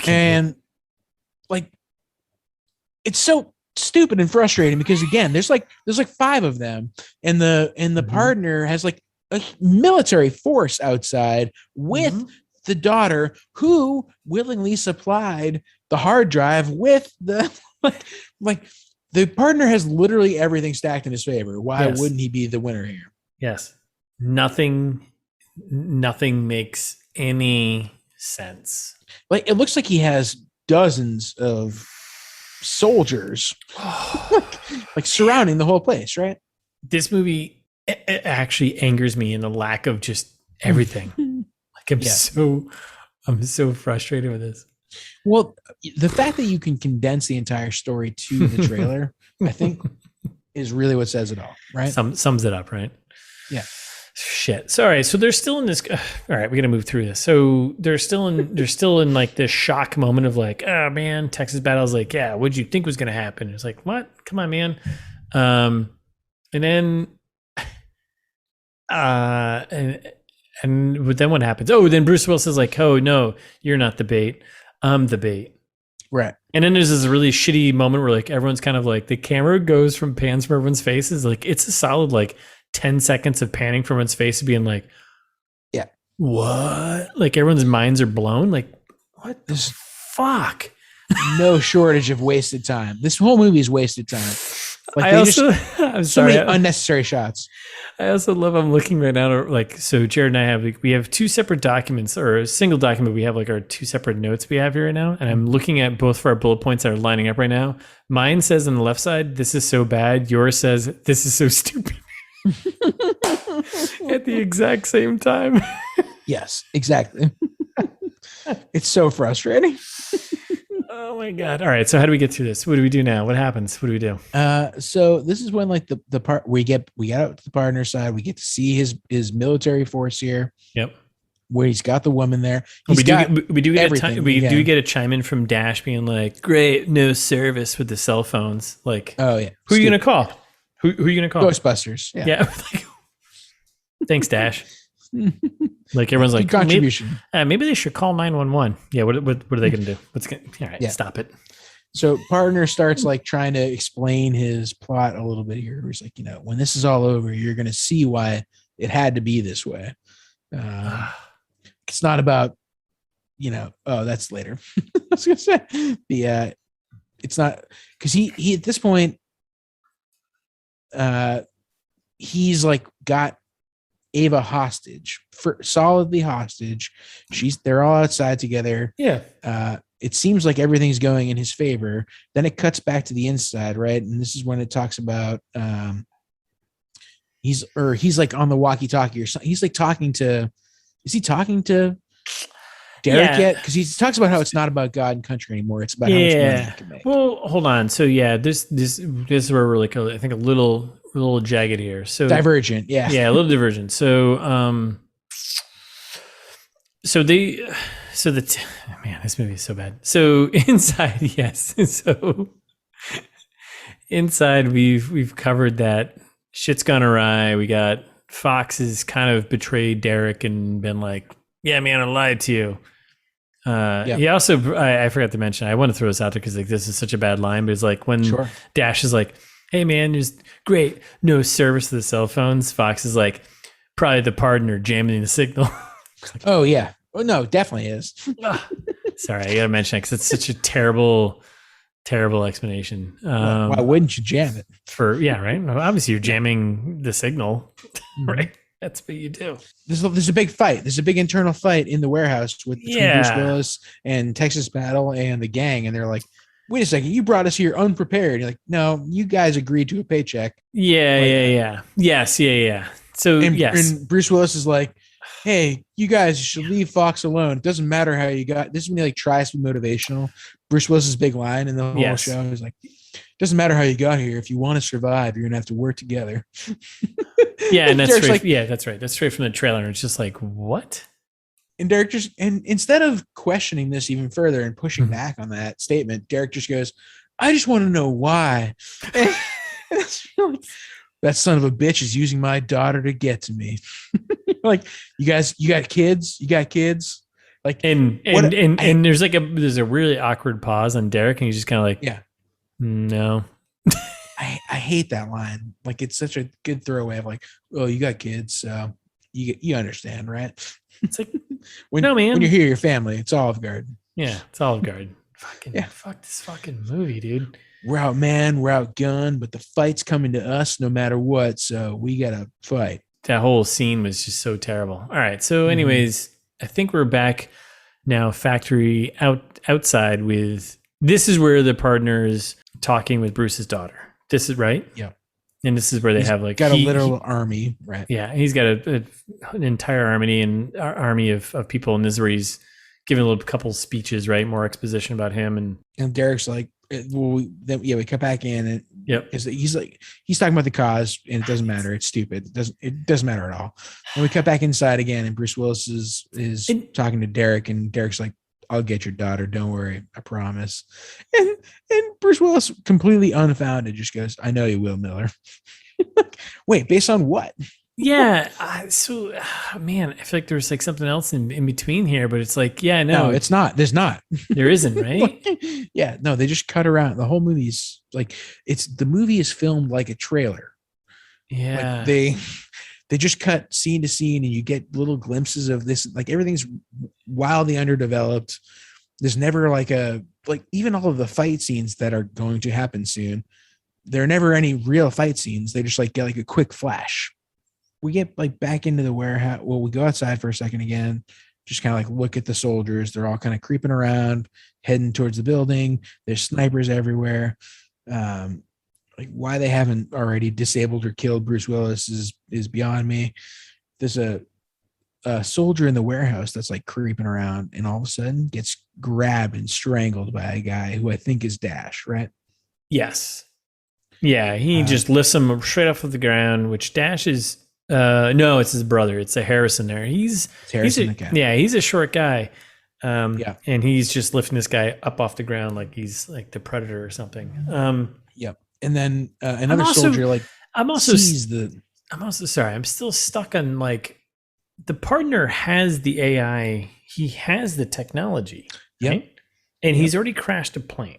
[SPEAKER 1] And it's so stupid and frustrating because again, there's 5 of them, and the partner has a military force outside with the daughter who willingly supplied the hard drive with the like the partner has literally everything stacked in his favor. Why
[SPEAKER 2] Yes.
[SPEAKER 1] wouldn't he be the winner here?
[SPEAKER 2] Yes. Nothing makes any sense.
[SPEAKER 1] Like, it looks like he has dozens of soldiers like surrounding the whole place, right?
[SPEAKER 2] This movie it actually angers me in the lack of just everything. Like I'm so frustrated with this.
[SPEAKER 1] Well, the fact that you can condense the entire story to the trailer, I think, is really what says it all, right?
[SPEAKER 2] Sums it up, right?
[SPEAKER 1] Yeah.
[SPEAKER 2] Shit. Sorry. So they're still in this. All right, we got to move through this. So they're still in like this shock moment of like, oh man, Texas battle's like, yeah, what'd you think was going to happen? It's like, what? Come on, man. And then, but then what happens? Oh, then Bruce Willis is like, oh no, you're not the bait. I'm the bait.
[SPEAKER 1] Right.
[SPEAKER 2] And then there's this really shitty moment where like everyone's kind of like the camera pans from everyone's faces. Like it's a solid like 10 seconds of panning from its face being like,
[SPEAKER 1] yeah,
[SPEAKER 2] what? Like everyone's minds are blown. Like, what the fuck?
[SPEAKER 1] No shortage of wasted time. This whole movie is wasted time. Like
[SPEAKER 2] I'm sorry,
[SPEAKER 1] many unnecessary shots.
[SPEAKER 2] I also love, I'm looking right now, like, so Jared and I we have two separate documents, or a single document. We have like our two separate notes we have here right now. And I'm looking at both for our bullet points that are lining up right now. Mine says on the left side, this is so bad. Yours says, this is so stupid. At the exact same time.
[SPEAKER 1] Yes, exactly. It's so frustrating.
[SPEAKER 2] Oh my God. All right. So how do we get through this? What do we do now? What happens? What do we do?
[SPEAKER 1] So this is when like the part we get out to the partner side, we get to see his military force here.
[SPEAKER 2] Yep.
[SPEAKER 1] Where he's got the woman there.
[SPEAKER 2] We do get a chime in from Dash being like, great, no service with the cell phones. Like,
[SPEAKER 1] oh yeah.
[SPEAKER 2] Who are you gonna call? Who are you gonna call?
[SPEAKER 1] Ghostbusters. Yeah.
[SPEAKER 2] Thanks, Dash. Like everyone's like,
[SPEAKER 1] contribution.
[SPEAKER 2] Maybe they should call 911. Yeah, what are they gonna do? All right, stop it.
[SPEAKER 1] So partner starts like trying to explain his plot a little bit here. He's like, when this is all over, you're gonna see why it had to be this way. It's not about, oh, that's later. I was gonna say it's not because he at this point, he's like got Eva hostage, solidly hostage. They're all outside together.
[SPEAKER 2] Yeah.
[SPEAKER 1] It seems like everything's going in his favor. Then it cuts back to the inside, right? And this is when it talks about he's like on the walkie-talkie or something. He's like talking to. Is he talking to Derek yet? Because he talks about how it's not about God and country anymore. It's about how much money he can make.
[SPEAKER 2] Well, hold on. So yeah, this is where we're like, I think a little jagged here. So
[SPEAKER 1] divergent. Yeah.
[SPEAKER 2] Yeah, a little divergent. So man, this movie is so bad. So inside, yes. So inside, we've covered that shit's gone awry. We got Fox has kind of betrayed Derek and been like, yeah, man, I lied to you. He also, I forgot to mention, I want to throw this out there because like this is such a bad line, but it's like when Dash is like, hey man, there's great, no service to the cell phones. Fox is like, probably the partner jamming the signal.
[SPEAKER 1] Oh yeah. Well, no, definitely is.
[SPEAKER 2] Sorry, I gotta mention it because it's such a terrible explanation.
[SPEAKER 1] Why wouldn't you jam it?
[SPEAKER 2] Right? Well, obviously you're jamming the signal, right? That's what you do.
[SPEAKER 1] There's a big fight. There's a big internal fight in the warehouse between Bruce Willis and Texas Battle and the gang. And they're like, wait a second, you brought us here unprepared. You're like, no, you guys agreed to a paycheck.
[SPEAKER 2] Yeah. So,
[SPEAKER 1] and Bruce Willis is like, hey, you guys should leave Fox alone. It doesn't matter how you got. This is when he like tries to be motivational. Bruce Willis's big line in the whole show is like, doesn't matter how you got here. If you want to survive, you're gonna have to work together.
[SPEAKER 2] Yeah, and that's straight. That's right. That's straight from the trailer. And it's just like, what?
[SPEAKER 1] And Derek and instead of questioning this even further and pushing back on that statement, Derek just goes, "I just want to know why." And that son of a bitch is using my daughter to get to me. Like, you got kids. Like,
[SPEAKER 2] and there's a really awkward pause on Derek, and he's just kind of like, no.
[SPEAKER 1] I hate that line. Like, it's such a good throwaway of like, oh, you got kids, so you understand, right?
[SPEAKER 2] It's like,
[SPEAKER 1] when you're here, your family, it's Olive Garden.
[SPEAKER 2] Yeah, it's Olive Garden. Fuck this fucking movie, dude.
[SPEAKER 1] we're outgunned, but the fight's coming to us no matter what. So we got to fight.
[SPEAKER 2] That whole scene was just so terrible. All right. So anyways, I think we're back now factory outside with, this is where the partner's talking with Bruce's daughter. This is right.
[SPEAKER 1] Yeah.
[SPEAKER 2] And this is where he's
[SPEAKER 1] got a literal army, right?
[SPEAKER 2] Yeah. He's got an entire army of people. And this is where he's giving a little couple speeches, right? More exposition about him. And
[SPEAKER 1] Derek's like, we cut back in and he's talking about the cause and it doesn't matter. It's stupid. It doesn't matter at all. And we cut back inside again and Bruce Willis is talking to Derek and Derek's like, I'll get your daughter. Don't worry. I promise. And Bruce Willis completely unfounded just goes, I know you will, Miller. Wait, based on what?
[SPEAKER 2] Yeah. Man, I feel like there's like something else in between here, but it's like, no,
[SPEAKER 1] it's not. There's not.
[SPEAKER 2] There isn't, right?
[SPEAKER 1] No, they just cut around. The whole movie's like, the movie is filmed like a trailer.
[SPEAKER 2] Yeah.
[SPEAKER 1] Like they just cut scene to scene and you get little glimpses of this. Like everything's wildly underdeveloped. There's never even all of the fight scenes that are going to happen soon. There are never any real fight scenes. They just like get like a quick flash. We get like back into the warehouse. Well, we go outside for a second again, just kind of like look at the soldiers. They're all kind of creeping around, heading towards the building. There's snipers everywhere. Like why they haven't already disabled or killed Bruce Willis is beyond me. There's a soldier in the warehouse that's like creeping around and all of a sudden gets grabbed and strangled by a guy who I think is Dash, right?
[SPEAKER 2] Yes. Yeah, he just lifts him straight off of the ground, which Dash is no, it's his brother. It's a Harrison there. He's a short guy. And he's just lifting this guy up off the ground like he's like the Predator or something.
[SPEAKER 1] Yep. And then another soldier
[SPEAKER 2] I'm also sorry. I'm still stuck on like the partner has the AI. He has the technology. Right? And he's already crashed a plane.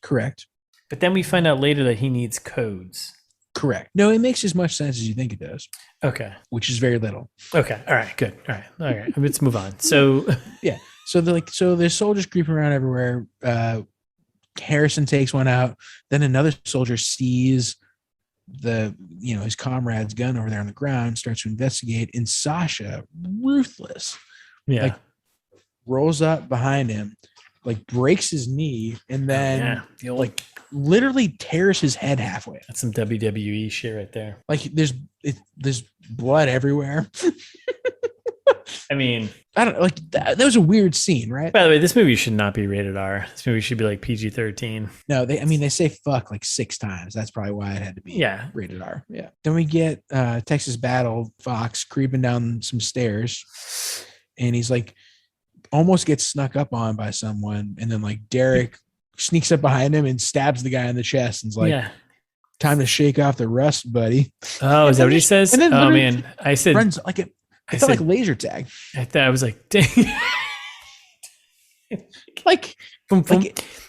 [SPEAKER 1] Correct.
[SPEAKER 2] But then we find out later that he needs codes.
[SPEAKER 1] Correct. No, it makes as much sense as you think it does.
[SPEAKER 2] Okay.
[SPEAKER 1] Which is very little.
[SPEAKER 2] Okay. All right. Good. All right. Let's move on. So
[SPEAKER 1] yeah. So there's soldiers creeping around everywhere. Harrison takes one out. Then another soldier sees his comrade's gun over there on the ground, starts to investigate, and Sasha, ruthless, rolls up behind him, like breaks his knee, and then literally tears his head halfway.
[SPEAKER 2] That's some WWE shit right there.
[SPEAKER 1] Like there's blood everywhere.
[SPEAKER 2] I mean,
[SPEAKER 1] I don't like that was a weird scene, right?
[SPEAKER 2] By the way, this movie should not be rated R. This movie should be like PG-13.
[SPEAKER 1] No, they say fuck like 6 times. That's probably why it had to be rated R. Yeah. Then we get Texas Battle Fox creeping down some stairs, and he's like almost gets snuck up on by someone, and then like Derek sneaks up behind him and stabs the guy in the chest, and is like, time to shake off the rust, buddy.
[SPEAKER 2] Oh, is that what he says? Oh man, I said
[SPEAKER 1] runs like it. I felt like laser tag.
[SPEAKER 2] I was like, dang.
[SPEAKER 1] like,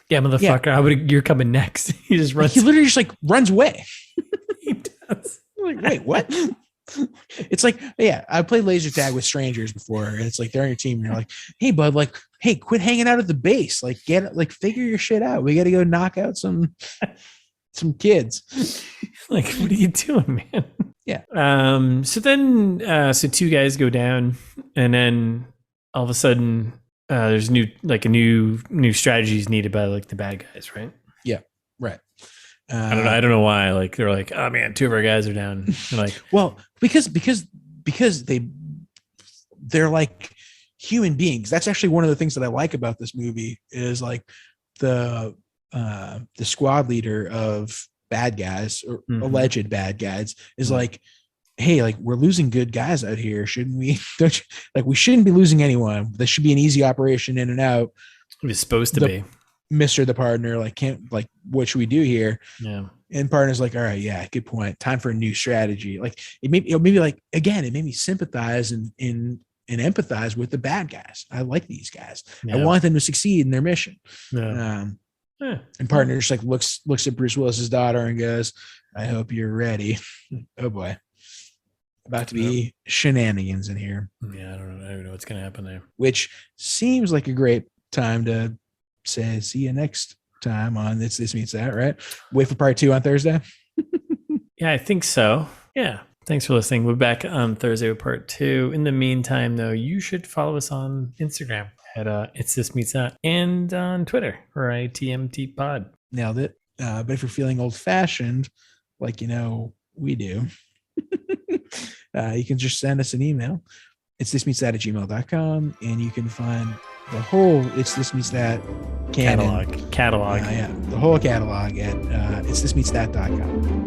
[SPEAKER 2] yeah, motherfucker. Yeah. You're coming next. He just runs.
[SPEAKER 1] He literally just like runs away.
[SPEAKER 2] He does.
[SPEAKER 1] Like, wait, what? It's like, I played laser tag with strangers before, and it's like they're on your team, and you're like, hey, bud, like, hey, quit hanging out at the base. Like, figure your shit out. We got to go knock out some kids.
[SPEAKER 2] Like, what are you doing, man?
[SPEAKER 1] Yeah.
[SPEAKER 2] So then, 2 guys go down, and then all of a sudden, there's new strategies needed by like the bad guys, right?
[SPEAKER 1] Yeah. Right.
[SPEAKER 2] I don't know why. Like they're like, oh man, 2 of our guys are down. And like,
[SPEAKER 1] well, because they're like human beings. That's actually one of the things that I like about this movie is like the squad leader of bad guys or alleged bad guys is like, hey, like we're losing good guys out here. Shouldn't we? We shouldn't be losing anyone. This should be an easy operation in and out.
[SPEAKER 2] It's supposed to be.
[SPEAKER 1] Mr. the partner, like, can't, like, what should we do here?
[SPEAKER 2] Yeah.
[SPEAKER 1] And partner's like, all right, yeah, good point. Time for a new strategy. Like it made me sympathize and empathize with the bad guys. I like these guys. Yeah. I want them to succeed in their mission.
[SPEAKER 2] Yeah.
[SPEAKER 1] And partner just like looks at Bruce Willis's daughter and goes, I hope you're ready. Oh boy. About to be shenanigans in here.
[SPEAKER 2] Yeah, I don't even know what's gonna happen there.
[SPEAKER 1] Which seems like a great time to say see you next time on This Meets That, right? Wait for part 2 on Thursday.
[SPEAKER 2] Yeah, I think so. Yeah. Thanks for listening. We're back on Thursday with part 2. In the meantime, though, you should follow us on Instagram at It's This Meets That, and on Twitter for ITMT Pod.
[SPEAKER 1] Nailed it. But if you're feeling old fashioned, like we do, you can just send us an email. It's thismeetsthat@gmail.com, and you can find the whole It's This Meets That
[SPEAKER 2] catalog.
[SPEAKER 1] The whole catalog at it's thismeetsthat.com.